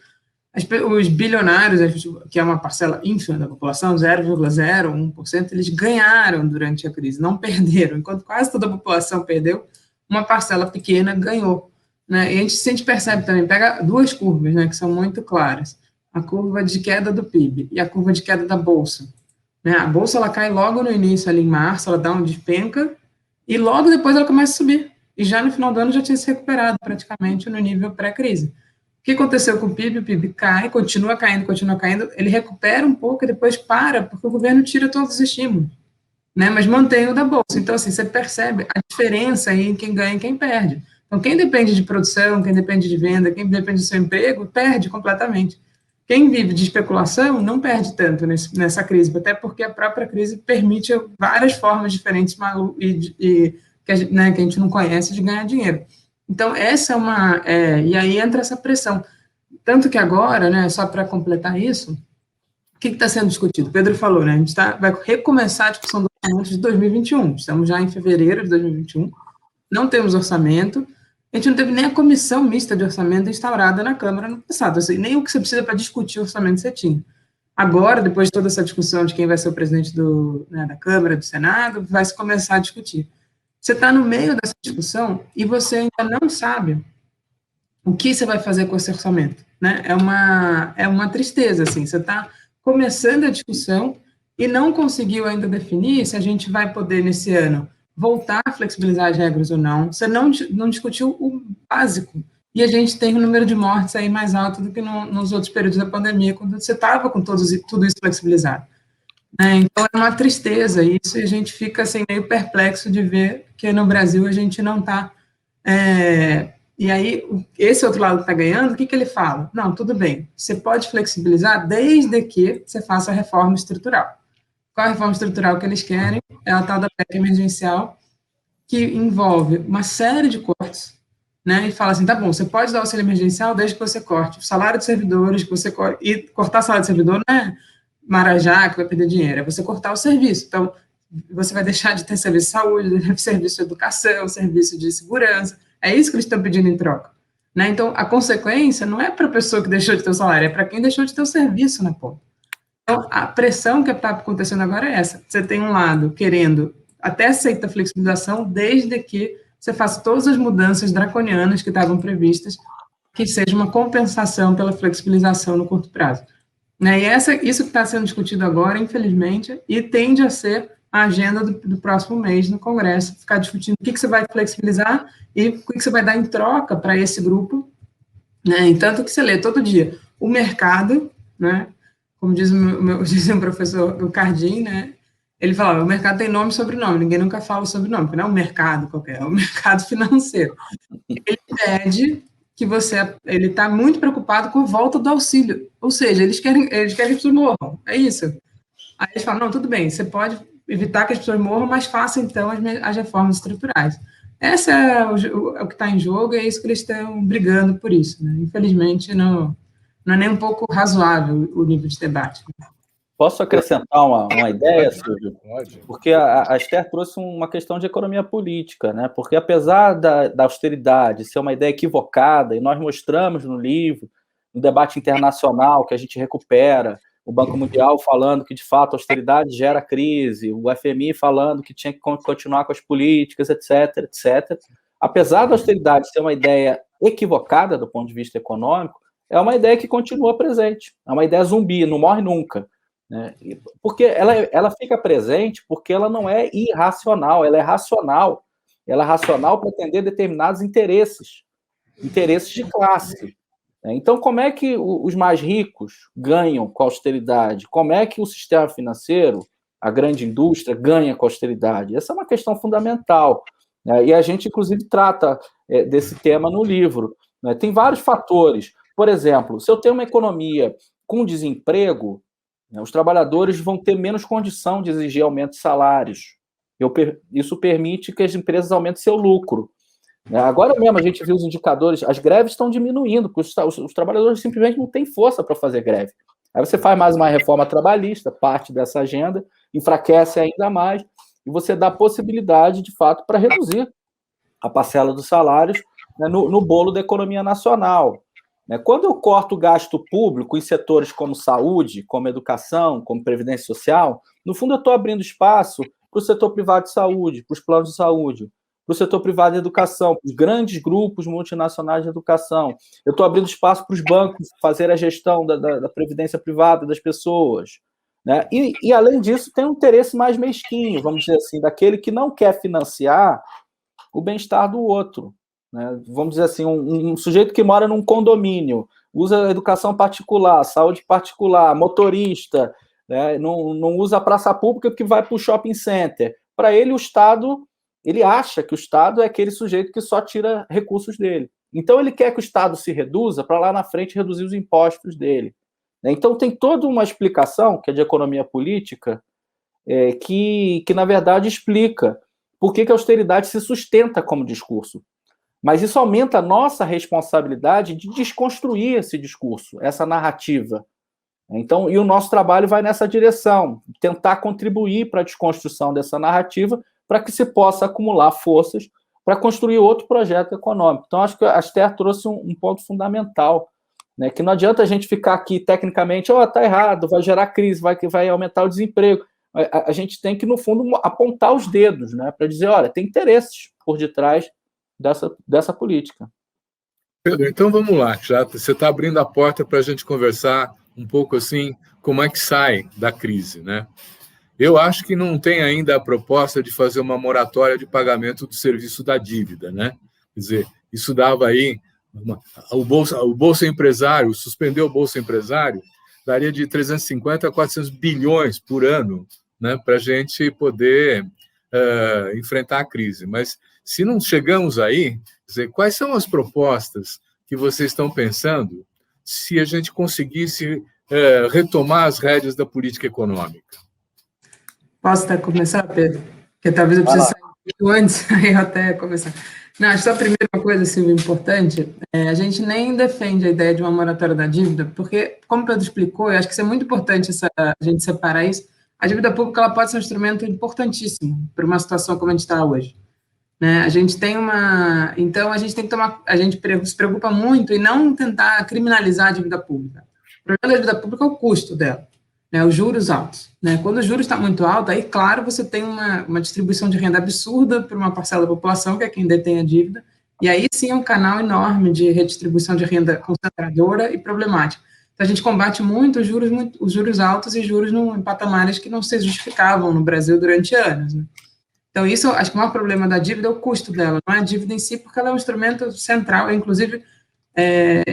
os bilionários, que é uma parcela ínfima da população, 0,01%, eles ganharam durante a crise, não perderam. Enquanto quase toda a população perdeu, uma parcela pequena ganhou. Né? E a gente percebe também, pega duas curvas, né, que são muito claras, a curva de queda do PIB e a curva de queda da Bolsa. Né? A Bolsa ela cai logo no início, ali em março, ela dá um despenca, e logo depois ela começa a subir. E já no final do ano já tinha se recuperado praticamente no nível pré-crise. O que aconteceu com o PIB cai, continua caindo, ele recupera um pouco e depois para, porque o governo tira todos os estímulos, né, mas mantém o da Bolsa. Então, assim, você percebe a diferença aí em quem ganha e quem perde. Então, quem depende de produção, quem depende de venda, quem depende do seu emprego, perde completamente. Quem vive de especulação não perde tanto nessa crise, até porque a própria crise permite várias formas diferentes que a gente não conhece de ganhar dinheiro. Então, essa é uma... e aí entra essa pressão. Tanto que agora, né, só para completar isso, o que está sendo discutido? Pedro falou, né, a gente vai recomeçar a discussão do orçamento de 2021. Estamos já em fevereiro de 2021, não temos orçamento, a gente não teve nem a comissão mista de orçamento instaurada na Câmara no passado, assim, nem o que você precisa para discutir o orçamento você tinha. Agora, depois de toda essa discussão de quem vai ser o presidente da Câmara, do Senado, vai se começar a discutir. Você está no meio dessa discussão e você ainda não sabe o que você vai fazer com esse orçamento, né? É uma tristeza, assim, você está começando a discussão e não conseguiu ainda definir se a gente vai poder, nesse ano, voltar a flexibilizar as regras ou não. Você não discutiu o básico. E a gente tem um número de mortes aí mais alto do que nos outros períodos da pandemia, quando você estava com tudo isso flexibilizado. Então, é uma tristeza isso, e a gente fica assim, meio perplexo de ver que no Brasil a gente não está... E aí, esse outro lado que está ganhando, o que ele fala? Não, tudo bem, você pode flexibilizar desde que você faça a reforma estrutural. Qual a reforma estrutural que eles querem? É a tal da PEC emergencial, que envolve uma série de cortes, né, e fala assim, tá bom, você pode dar auxílio emergencial desde que você corte o salário dos servidores, e cortar o salário do servidor não é Marajá que vai perder dinheiro, é você cortar o serviço. Então, você vai deixar de ter serviço de saúde, serviço de educação, serviço de segurança, é isso que eles estão pedindo em troca. Né? Então, a consequência não é para a pessoa que deixou de ter o salário, é para quem deixou de ter o serviço na ponta. Então, a pressão que está acontecendo agora é essa. Você tem um lado querendo, até aceita a flexibilização, desde que você faça todas as mudanças draconianas que estavam previstas, que seja uma compensação pela flexibilização no curto prazo. Né? E isso que está sendo discutido agora, infelizmente, e tende a ser a agenda do próximo mês no Congresso, ficar discutindo o que você vai flexibilizar e o que você vai dar em troca para esse grupo, né? E tanto que você lê todo dia, o mercado, né? Como diz o professor o Cardim, né? Ele fala, o mercado tem nome e sobrenome, ninguém nunca fala o sobrenome, porque não é um mercado qualquer, é um mercado financeiro. Ele pede que ele está muito preocupado com a volta do auxílio, ou seja, eles querem que as pessoas morram, é isso. Aí eles falam, não, tudo bem, você pode evitar que as pessoas morram, mas faça, então, as reformas estruturais. Essa é o que está em jogo, e é isso que eles estão brigando por isso. Né? Infelizmente, não é nem um pouco razoável o nível de debate. Posso acrescentar uma ideia, Silvio? Porque a Esther trouxe uma questão de economia política, né? Porque apesar da austeridade ser uma ideia equivocada, e nós mostramos no livro, no debate internacional que a gente recupera, o Banco Mundial falando que, de fato, a austeridade gera crise, o FMI falando que tinha que continuar com as políticas, etc., etc. Apesar da austeridade ser uma ideia equivocada do ponto de vista econômico, é uma ideia que continua presente. É uma ideia zumbi, não morre nunca. né? Porque ela fica presente porque ela não é irracional, ela é racional. Ela é racional para atender determinados interesses de classe. Então, como é que os mais ricos ganham com a austeridade? Como é que o sistema financeiro, a grande indústria, ganha com a austeridade? Essa é uma questão fundamental, né? E a gente, inclusive, trata desse tema no livro, né? Tem vários fatores. Por exemplo, se eu tenho uma economia com desemprego, né, os trabalhadores vão ter menos condição de exigir aumento de salários. Isso permite que as empresas aumentem seu lucro. Agora mesmo a gente viu os indicadores, as greves estão diminuindo, porque os trabalhadores simplesmente não têm força para fazer greve. Aí você faz mais uma reforma trabalhista, parte dessa agenda, enfraquece ainda mais, e você dá possibilidade, de fato, para reduzir a parcela dos salários, né, no bolo da economia nacional. Quando eu corto o gasto público em setores como saúde, como educação, como previdência social, no fundo eu estou abrindo espaço para o setor privado de saúde, para os planos de saúde, para o setor privado de educação, para os grandes grupos multinacionais de educação. Eu estou abrindo espaço para os bancos fazer a gestão da previdência privada das pessoas, né? E, além disso, tem um interesse mais mesquinho, vamos dizer assim, daquele que não quer financiar o bem-estar do outro, né? Vamos dizer assim, um sujeito que mora num condomínio, usa educação particular, saúde particular, motorista, né? Não usa a praça pública porque vai para o shopping center. Para ele, o Estado... Ele acha que o Estado é aquele sujeito que só tira recursos dele. Então, ele quer que o Estado se reduza para lá na frente reduzir os impostos dele. Então, tem toda uma explicação, que é de economia política, que na verdade, explica por que a austeridade se sustenta como discurso. Mas isso aumenta a nossa responsabilidade de desconstruir esse discurso, essa narrativa. Então, e o nosso trabalho vai nessa direção, tentar contribuir para a desconstrução dessa narrativa, para que se possa acumular forças para construir outro projeto econômico. Então, acho que a Astaire trouxe um ponto fundamental, né, que não adianta a gente ficar aqui tecnicamente, está errado, vai gerar crise, vai aumentar o desemprego. A gente tem que, no fundo, apontar os dedos, né, para dizer, olha, tem interesses por detrás dessa política. Pedro, então vamos lá, já você está abrindo a porta para a gente conversar um pouco assim, como é que sai da crise, né? Eu acho que não tem ainda a proposta de fazer uma moratória de pagamento do serviço da dívida, né? Quer dizer, isso dava aí... O Bolsa Empresário, suspender o Bolsa Empresário, daria de 350 a 400 bilhões por ano, né, para a gente poder enfrentar a crise. Mas, se não chegamos aí, quer dizer, quais são as propostas que vocês estão pensando se a gente conseguisse retomar as rédeas da política econômica? Posso até começar, Pedro? Porque talvez eu precise sair um pouco antes, aí eu até começar. Não, acho que só a primeira coisa, Silvio, importante, a gente nem defende a ideia de uma moratória da dívida, porque, como o Pedro explicou, eu acho que isso é muito importante a gente separar isso, a dívida pública ela pode ser um instrumento importantíssimo para uma situação como a gente está hoje. Né? A gente tem uma... Então, a gente tem que tomar... A gente se preocupa muito em não tentar criminalizar a dívida pública. O problema da dívida pública é o custo dela. Né, os juros altos. Né? Quando o juros está muito alto, aí, claro, você tem uma distribuição de renda absurda para uma parcela da população, que é quem detém a dívida, e aí sim é um canal enorme de redistribuição de renda concentradora e problemática. Então, a gente combate muito os juros altos e juros em patamares que não se justificavam no Brasil durante anos. Né? Então, isso, acho que o maior problema da dívida é o custo dela, não é a dívida em si, porque ela é um instrumento central, inclusive...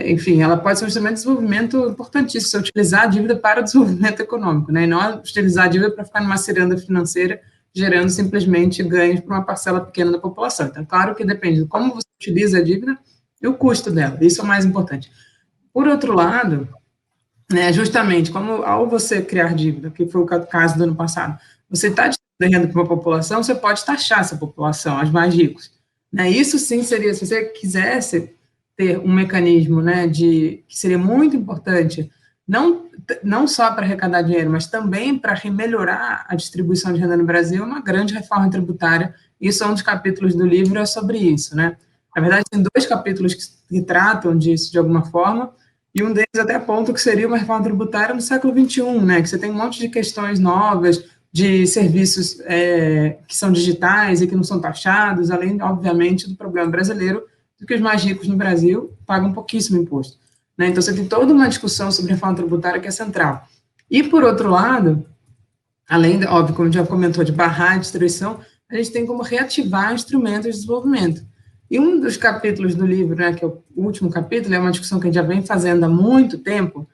enfim, ela pode ser um instrumento de desenvolvimento importantíssimo, se utilizar a dívida para o desenvolvimento econômico, né, e não utilizar a dívida para ficar numa ciranda financeira, gerando simplesmente ganhos para uma parcela pequena da população. Então, claro que depende de como você utiliza a dívida e o custo dela, isso é o mais importante. Por outro lado, né, justamente, como ao você criar dívida, que foi o caso do ano passado, você está distribuindo renda para uma população, você pode taxar essa população, as mais ricos. Né, isso sim seria, se você quisesse ter um mecanismo, né, que seria muito importante, não só para arrecadar dinheiro, mas também para melhorar a distribuição de renda no Brasil, uma grande reforma tributária. Isso é um dos capítulos do livro, é sobre isso, né? Na verdade, tem 2 capítulos que tratam disso de alguma forma, e um deles até aponta que seria uma reforma tributária no século XXI, né, que você tem um monte de questões novas, de serviços que são digitais e que não são taxados, além, obviamente, do problema brasileiro, que os mais ricos no Brasil pagam pouquíssimo imposto. Né? Então, você tem toda uma discussão sobre reforma tributária que é central. E, por outro lado, além, óbvio, como já comentou, de barrar a destruição, a gente tem como reativar instrumentos de desenvolvimento. E um dos capítulos do livro, né, que é o último capítulo, é uma discussão que a gente já vem fazendo há muito tempo,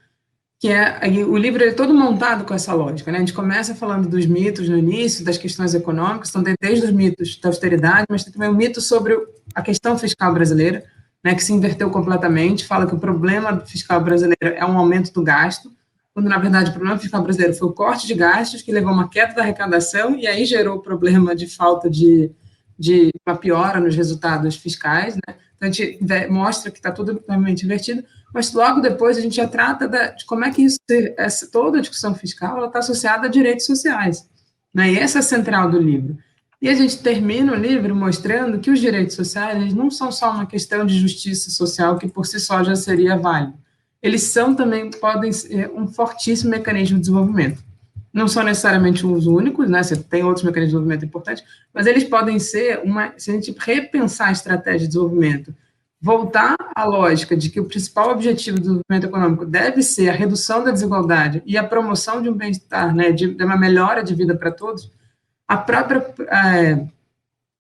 que é o livro é todo montado com essa lógica, né? A gente começa falando dos mitos no início, das questões econômicas, então tem desde os mitos da austeridade, mas tem também o mito sobre a questão fiscal brasileira, né, que se inverteu completamente, fala que o problema fiscal brasileiro é um aumento do gasto, quando, na verdade, o problema fiscal brasileiro foi o corte de gastos, que levou a uma queda da arrecadação, e aí gerou o problema de falta de uma piora nos resultados fiscais, né? Então, a gente mostra que está tudo totalmente invertido, mas logo depois a gente já trata de como é que isso, toda a discussão fiscal está associada a direitos sociais, né? E essa é a central do livro. E a gente termina o livro mostrando que os direitos sociais eles não são só uma questão de justiça social, que por si só já seria válido. Eles são também, podem ser um fortíssimo mecanismo de desenvolvimento. Não são necessariamente os únicos, né? Você tem outros mecanismos de desenvolvimento importantes, mas eles podem ser se a gente repensar a estratégia de desenvolvimento, voltar à lógica de que o principal objetivo do desenvolvimento econômico deve ser a redução da desigualdade e a promoção de um bem-estar, né, de uma melhora de vida para todos, a própria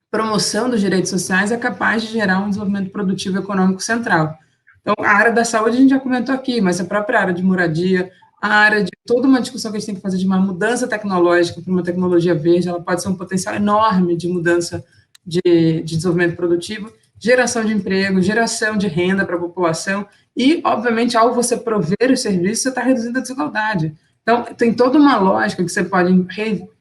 promoção dos direitos sociais é capaz de gerar um desenvolvimento produtivo econômico central. Então, a área da saúde a gente já comentou aqui, mas a própria área de moradia, a área de toda uma discussão que a gente tem que fazer de uma mudança tecnológica para uma tecnologia verde, ela pode ser um potencial enorme de mudança de desenvolvimento produtivo, geração de emprego, geração de renda para a população e, obviamente, ao você prover os serviços, você está reduzindo a desigualdade. Então, tem toda uma lógica que você pode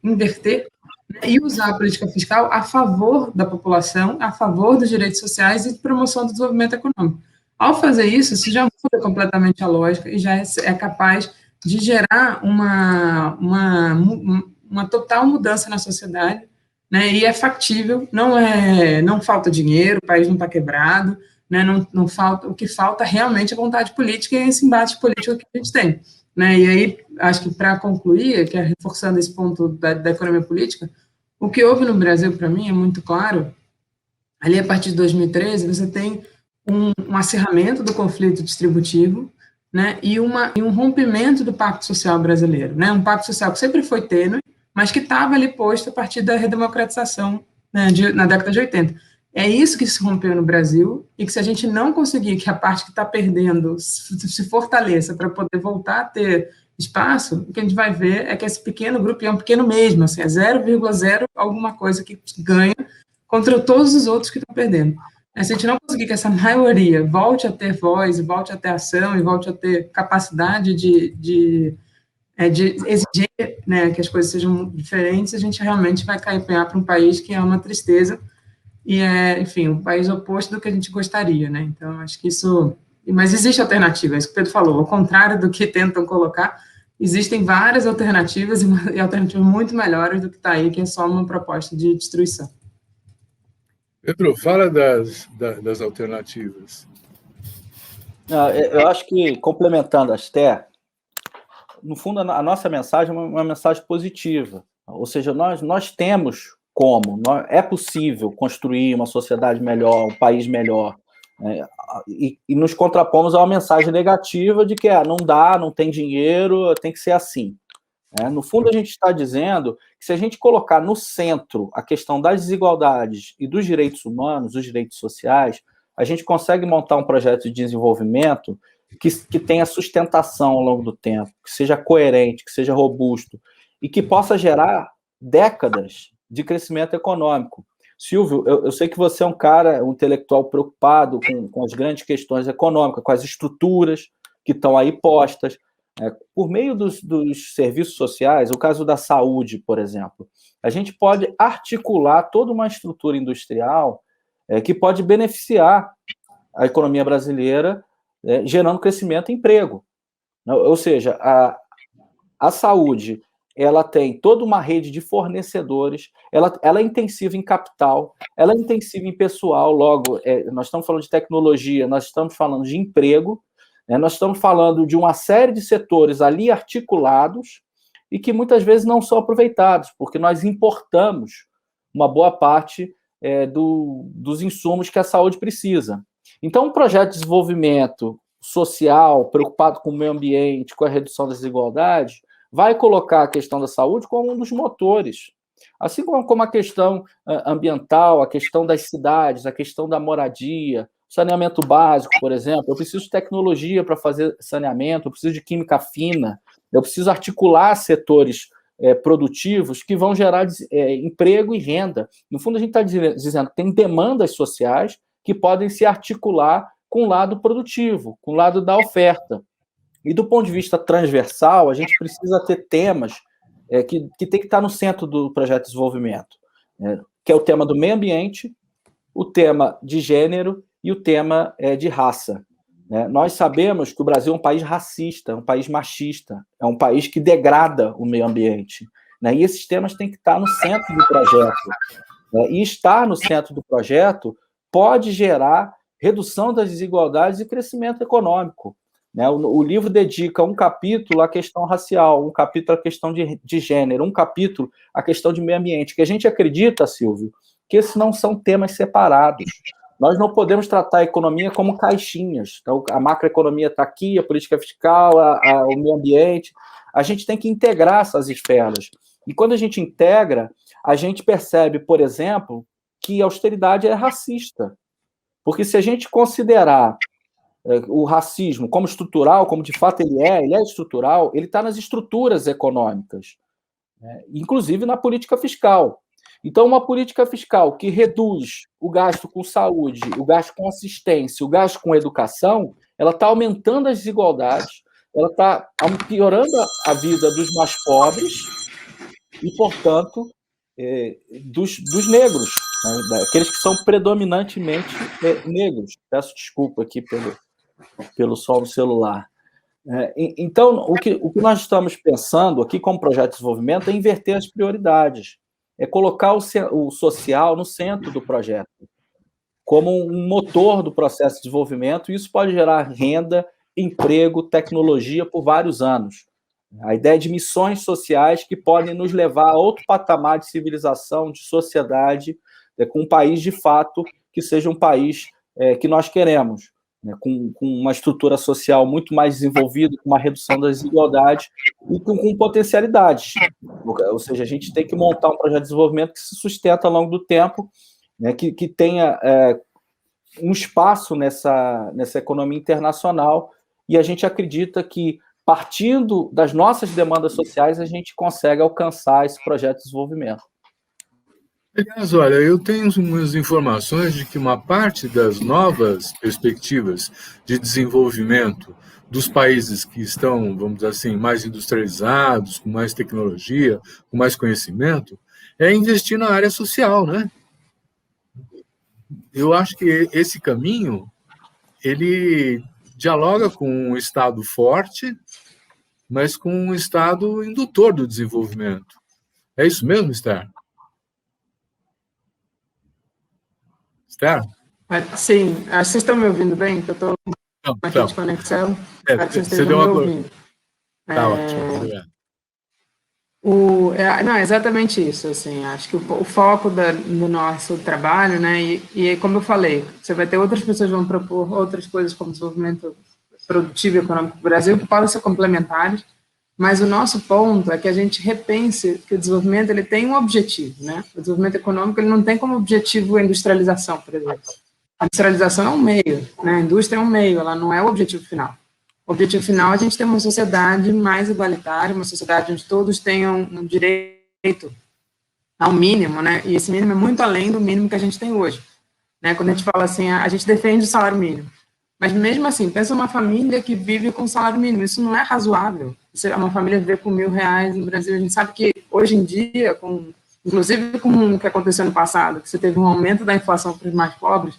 inverter, né, e usar a política fiscal a favor da população, a favor dos direitos sociais e de promoção do desenvolvimento econômico. Ao fazer isso, você já muda completamente a lógica e já é capaz de gerar uma total mudança na sociedade, né, e é factível, não falta dinheiro, o país não está quebrado, né, não falta, o que falta realmente é vontade política e esse embate político que a gente tem, né, e aí, acho que para concluir, que é reforçando esse ponto da economia política, o que houve no Brasil, para mim, é muito claro, ali a partir de 2013, você tem um acirramento do conflito distributivo, né, e um rompimento do Pacto Social brasileiro, né, um Pacto Social que sempre foi tênue, mas que estava ali posto a partir da redemocratização, né, na década de 80. É isso que se rompeu no Brasil, e que se a gente não conseguir que a parte que está perdendo se fortaleça para poder voltar a ter espaço, o que a gente vai ver é que esse pequeno grupo, e é um pequeno mesmo, assim, é 0,0 alguma coisa que ganha contra todos os outros que estão perdendo. Se a gente não conseguir que essa maioria volte a ter voz, volte a ter ação e volte a ter capacidade de exigir, né, que as coisas sejam diferentes, a gente realmente vai caminhar para um país que é uma tristeza e é, enfim, um país oposto do que a gente gostaria, né? Então, acho que isso... Mas existe alternativa, é isso que o Pedro falou, ao contrário do que tentam colocar, existem várias alternativas e alternativas muito melhores do que está aí, que é só uma proposta de destruição. Pedro, fala das alternativas. Eu acho que, complementando a Esther, no fundo, a nossa mensagem é uma mensagem positiva. Ou seja, nós temos é possível construir uma sociedade melhor, um país melhor, e nos contrapomos a uma mensagem negativa de que não dá, não tem dinheiro, tem que ser assim. No fundo, a gente está dizendo que se a gente colocar no centro a questão das desigualdades e dos direitos humanos, dos direitos sociais, a gente consegue montar um projeto de desenvolvimento que tenha sustentação ao longo do tempo, que seja coerente, que seja robusto e que possa gerar décadas de crescimento econômico. Silvio, eu sei que você é um intelectual preocupado com as grandes questões econômicas, com as estruturas que estão aí postas. Por meio dos serviços sociais, o caso da saúde, por exemplo, a gente pode articular toda uma estrutura industrial que pode beneficiar a economia brasileira, gerando crescimento e emprego. Ou seja, a saúde ela tem toda uma rede de fornecedores, ela é intensiva em capital, ela é intensiva em pessoal, logo, nós estamos falando de tecnologia, nós estamos falando de emprego, nós estamos falando de uma série de setores ali articulados e que muitas vezes não são aproveitados, porque nós importamos uma boa parte dos insumos que a saúde precisa. Então, um projeto de desenvolvimento social, preocupado com o meio ambiente, com a redução das desigualdades, vai colocar a questão da saúde como um dos motores. Assim como a questão ambiental, a questão das cidades, a questão da moradia, saneamento básico, por exemplo. Eu preciso de tecnologia para fazer saneamento, eu preciso de química fina, eu preciso articular setores produtivos que vão gerar emprego e renda. No fundo, a gente está dizendo que tem demandas sociais que podem se articular com o lado produtivo, com o lado da oferta. E do ponto de vista transversal, a gente precisa ter temas que tem que estar no centro do projeto de desenvolvimento, que é o tema do meio ambiente, o tema de gênero e o tema de raça. Nós sabemos que o Brasil é um país racista, um país machista, é um país que degrada o meio ambiente. E esses temas têm que estar no centro do projeto. E estar no centro do projeto pode gerar redução das desigualdades e crescimento econômico. O livro dedica um capítulo à questão racial, um capítulo à questão de gênero, um capítulo à questão de meio ambiente, que a gente acredita, Silvio, que esses não são temas separados. Nós não podemos tratar a economia como caixinhas. Então, a macroeconomia está aqui, a política fiscal, o meio ambiente. A gente tem que integrar essas esferas. E quando a gente integra, a gente percebe, por exemplo, que a austeridade é racista. Porque se a gente considerar o racismo como estrutural, como de fato ele é estrutural, ele está nas estruturas econômicas, inclusive na política fiscal. Então, uma política fiscal que reduz o gasto com saúde, o gasto com assistência, o gasto com educação, ela está aumentando as desigualdades, ela está piorando a vida dos mais pobres e, portanto, dos negros, aqueles que são predominantemente negros. Peço desculpa aqui pelo som do celular. Então, o que nós estamos pensando aqui como projeto de desenvolvimento é inverter as prioridades, é colocar o social no centro do projeto, como um motor do processo de desenvolvimento, e isso pode gerar renda, emprego, tecnologia por vários anos. A ideia de missões sociais que podem nos levar a outro patamar de civilização, de sociedade, com um país, de fato, que seja um país que nós queremos, com uma estrutura social muito mais desenvolvida, com uma redução das desigualdades e com potencialidades. Ou seja, a gente tem que montar um projeto de desenvolvimento que se sustenta ao longo do tempo, que tenha um espaço nessa economia internacional, e a gente acredita que, partindo das nossas demandas sociais, a gente consegue alcançar esse projeto de desenvolvimento. Aliás, olha, eu tenho umas informações de que uma parte das novas perspectivas de desenvolvimento dos países que estão, vamos dizer assim, mais industrializados, com mais tecnologia, com mais conhecimento, é investir na área social, né? Eu acho que esse caminho, ele dialoga com um Estado forte, mas com um Estado indutor do desenvolvimento. É isso mesmo, Esther? Esther? Sim, vocês estão me ouvindo bem? Que eu estou aqui de conexão. Você deu uma coisa. Tá ótimo, obrigado. Não, é exatamente isso, assim, acho que o foco do nosso trabalho, né, e como eu falei, você vai ter outras pessoas que vão propor outras coisas como desenvolvimento produtivo e econômico do Brasil, que podem ser complementares, mas o nosso ponto é que a gente repense que o desenvolvimento ele tem um objetivo, né, o desenvolvimento econômico ele não tem como objetivo a industrialização, por exemplo. A industrialização é um meio, né, a indústria é um meio, ela não é o objetivo final. O objetivo final é a gente ter uma sociedade mais igualitária, uma sociedade onde todos tenham um direito ao mínimo, né? E esse mínimo é muito além do mínimo que a gente tem hoje, né? Quando a gente fala assim, a gente defende o salário mínimo, mas mesmo assim, pensa uma família que vive com salário mínimo, isso não é razoável. Uma família viver com R$1.000 no Brasil, a gente sabe que hoje em dia, inclusive com o que aconteceu no passado, que você teve um aumento da inflação para os mais pobres,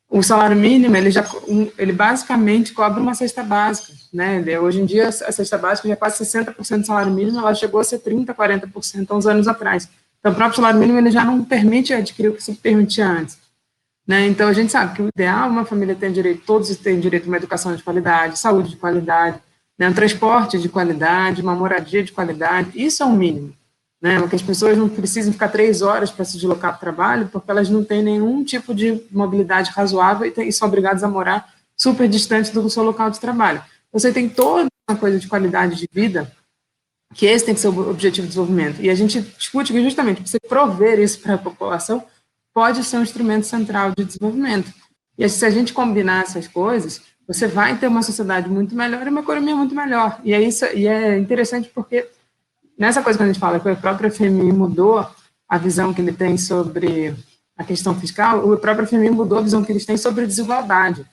o salário mínimo, ele basicamente cobra uma cesta básica, né? Hoje em dia, a cesta básica já é quase 60% do salário mínimo, ela chegou a ser 30%, 40% há uns anos atrás. Então, o próprio salário mínimo, ele já não permite adquirir o que se permitia antes, né? Então, a gente sabe que o ideal, uma família tem direito, todos têm direito a uma educação de qualidade, saúde de qualidade, né? Um transporte de qualidade, uma moradia de qualidade, isso é o mínimo. Né, que as pessoas não precisem ficar 3 horas para se deslocar para o trabalho, porque elas não têm nenhum tipo de mobilidade razoável e são obrigadas a morar super distante do seu local de trabalho. Você tem toda uma coisa de qualidade de vida que esse tem que ser o objetivo de desenvolvimento. E a gente discute que justamente você prover isso para a população pode ser um instrumento central de desenvolvimento. E se a gente combinar essas coisas, você vai ter uma sociedade muito melhor e uma economia muito melhor. E é interessante porque nessa coisa que a gente fala que o próprio FMI mudou a visão que ele tem sobre a questão fiscal, o próprio FMI mudou a visão que eles têm sobre a desigualdade.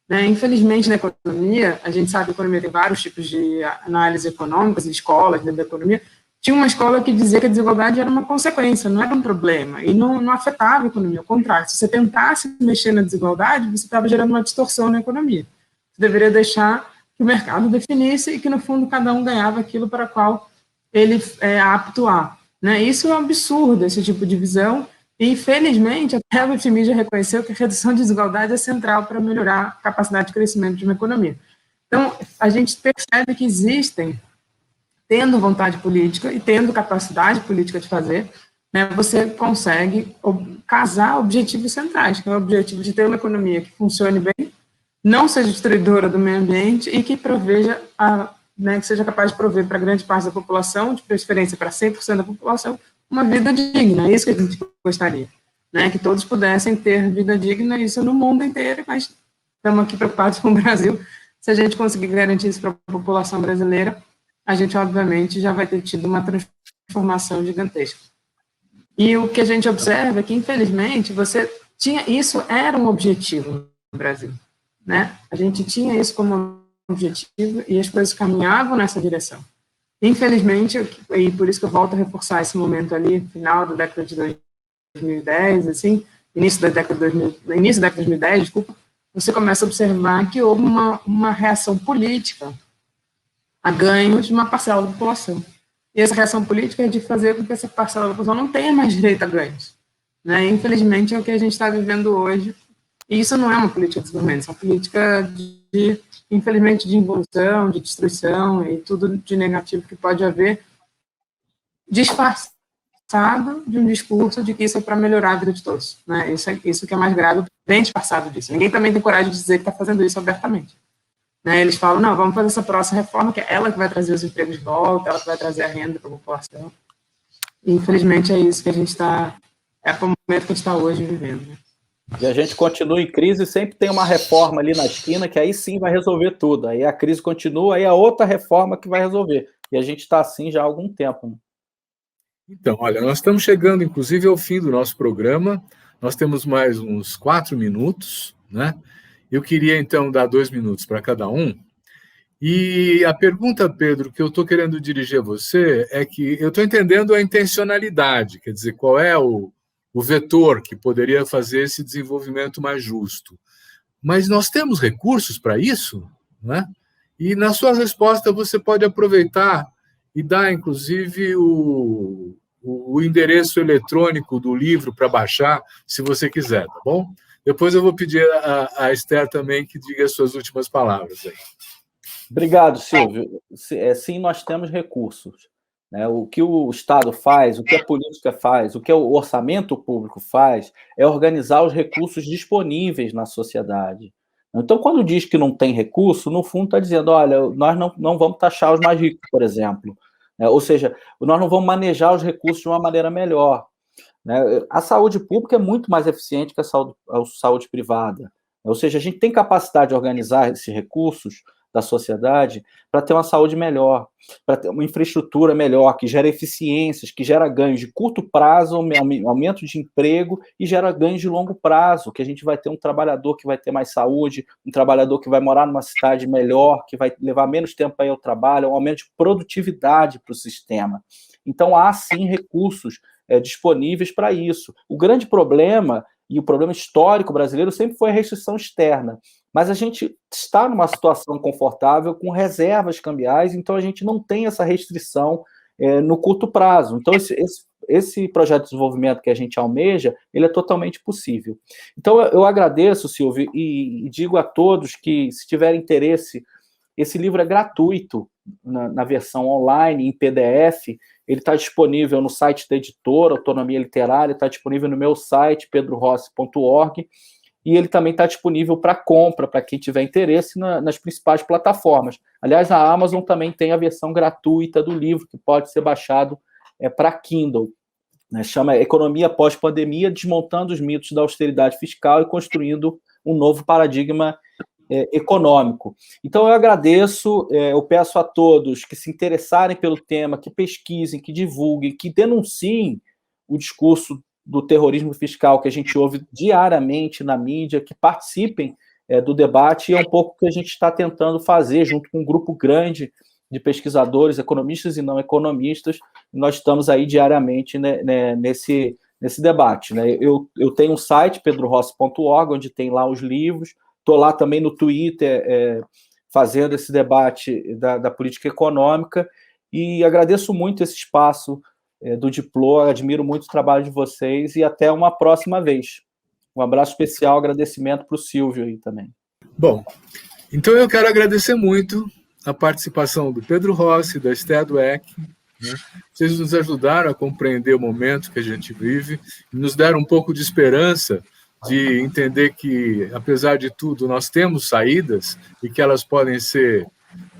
Né? Infelizmente, na economia, a gente sabe que a economia tem vários tipos de análise econômicas, escolas dentro da economia. Tinha uma escola que dizia que a desigualdade era uma consequência, não era um problema, e não afetava a economia, ao contrário. Se você tentasse mexer na desigualdade, você estava gerando uma distorção na economia. Você deveria deixar que o mercado definisse e que, no fundo, cada um ganhava aquilo para qual ele é apto a. Né? Isso é um absurdo, esse tipo de visão, e, infelizmente, até o FMI já reconheceu que a redução de desigualdade é central para melhorar a capacidade de crescimento de uma economia. Então, a gente percebe que existem, tendo vontade política e tendo capacidade política de fazer, né, você consegue casar objetivos centrais, que é o objetivo de ter uma economia que funcione bem, não seja destruidora do meio ambiente e que proveja, né, que seja capaz de prover para grande parte da população, de preferência para 100% da população, uma vida digna. É isso que a gente gostaria, né, que todos pudessem ter vida digna, isso no mundo inteiro, mas estamos aqui preocupados com o Brasil. Se a gente conseguir garantir isso para a população brasileira, a gente, obviamente, já vai ter tido uma transformação gigantesca. E o que a gente observa é que, infelizmente, isso era um objetivo no Brasil, né? A gente tinha isso como objetivo e as coisas caminhavam nessa direção. Infelizmente, e por isso que eu volto a reforçar esse momento ali, final da década de 2010, assim, início da década de 2010, desculpa, você começa a observar que houve uma reação política a ganhos de uma parcela da população. E essa reação política é de fazer com que essa parcela da população não tenha mais direito a ganhos. Né? Infelizmente, é o que a gente está vivendo hoje. E isso não é uma política de desenvolvimento, é uma política, infelizmente, de involução, de destruição e tudo de negativo que pode haver, disfarçado de um discurso de que isso é para melhorar a vida de todos. Né? Isso que é mais grave, bem disfarçado disso. Ninguém também tem coragem de dizer que está fazendo isso abertamente. Né, eles falam, não, vamos fazer essa próxima reforma, que é ela que vai trazer os empregos de volta, ela que vai trazer a renda para a população. E, infelizmente, é isso que a gente está, é o momento que a gente está hoje vivendo. Né? E a gente continua em crise, sempre tem uma reforma ali na esquina, que aí sim vai resolver tudo. Aí a crise continua, aí a outra reforma que vai resolver. E a gente está assim já há algum tempo. Né? Então, olha, nós estamos chegando, inclusive, ao fim do nosso programa. Nós temos mais uns 4 minutos, né? Eu queria, então, dar 2 minutos para cada um. E a pergunta, Pedro, que eu estou querendo dirigir a você é que eu estou entendendo a intencionalidade, quer dizer, qual é o vetor que poderia fazer esse desenvolvimento mais justo. Mas nós temos recursos para isso, né? E na sua resposta você pode aproveitar e dar, inclusive, o endereço eletrônico do livro para baixar, se você quiser, tá bom? Depois eu vou pedir a Esther também que diga as suas últimas palavras aí. Obrigado, Silvio. Sim, nós temos recursos. Né? O que o Estado faz, o que a política faz, o que o orçamento público faz, é organizar os recursos disponíveis na sociedade. Então, quando diz que não tem recurso, no fundo está dizendo, olha, nós não vamos taxar os mais ricos, por exemplo. Ou seja, nós não vamos manejar os recursos de uma maneira melhor. Né? A saúde pública é muito mais eficiente que a saúde privada. Ou seja, a gente tem capacidade de organizar esses recursos da sociedade para ter uma saúde melhor, para ter uma infraestrutura melhor, que gera eficiências, que gera ganhos de curto prazo, aumento de emprego e gera ganhos de longo prazo, que a gente vai ter um trabalhador que vai ter mais saúde, um trabalhador que vai morar numa cidade melhor, que vai levar menos tempo para ir ao trabalho, um aumento de produtividade para o sistema. Então, há sim recursos disponíveis para isso. O grande problema, e o problema histórico brasileiro, sempre foi a restrição externa. Mas a gente está numa situação confortável com reservas cambiais, então a gente não tem essa restrição no curto prazo. Então, esse projeto de desenvolvimento que a gente almeja, ele é totalmente possível. Então, eu agradeço, Silvio, e digo a todos que, se tiverem interesse, esse livro é gratuito na versão online, em PDF. Ele está disponível no site da editora, Autonomia Literária, está disponível no meu site, pedrorossi.org. e ele também está disponível para compra, para quem tiver interesse, nas principais plataformas. Aliás, a Amazon também tem a versão gratuita do livro, que pode ser baixado para Kindle. Chama Economia Pós-Pandemia, desmontando os mitos da austeridade fiscal e construindo um novo paradigma econômico. Então, eu agradeço, eu peço a todos que se interessarem pelo tema, que pesquisem, que divulguem, que denunciem o discurso do terrorismo fiscal que a gente ouve diariamente na mídia, que participem do debate, e é um pouco o que a gente está tentando fazer, junto com um grupo grande de pesquisadores, economistas e não economistas. Nós estamos aí diariamente, né, nesse debate. Né? Eu tenho um site, pedrorossi.org, onde tem lá os livros. Estou lá também no Twitter, fazendo esse debate da política econômica, e agradeço muito esse espaço do Diplo, admiro muito o trabalho de vocês, e até uma próxima vez. Um abraço especial, agradecimento para o Silvio aí também. Bom, então eu quero agradecer muito a participação do Pedro Rossi, da Estéa Dweck, né? Vocês nos ajudaram a compreender o momento que a gente vive, e nos deram um pouco de esperança de entender que, apesar de tudo, nós temos saídas e que elas podem ser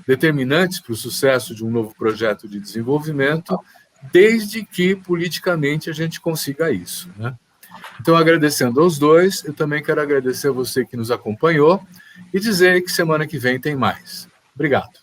determinantes para o sucesso de um novo projeto de desenvolvimento, desde que politicamente a gente consiga isso, né? Então, agradecendo aos dois, eu também quero agradecer a você que nos acompanhou e dizer que semana que vem tem mais. Obrigado.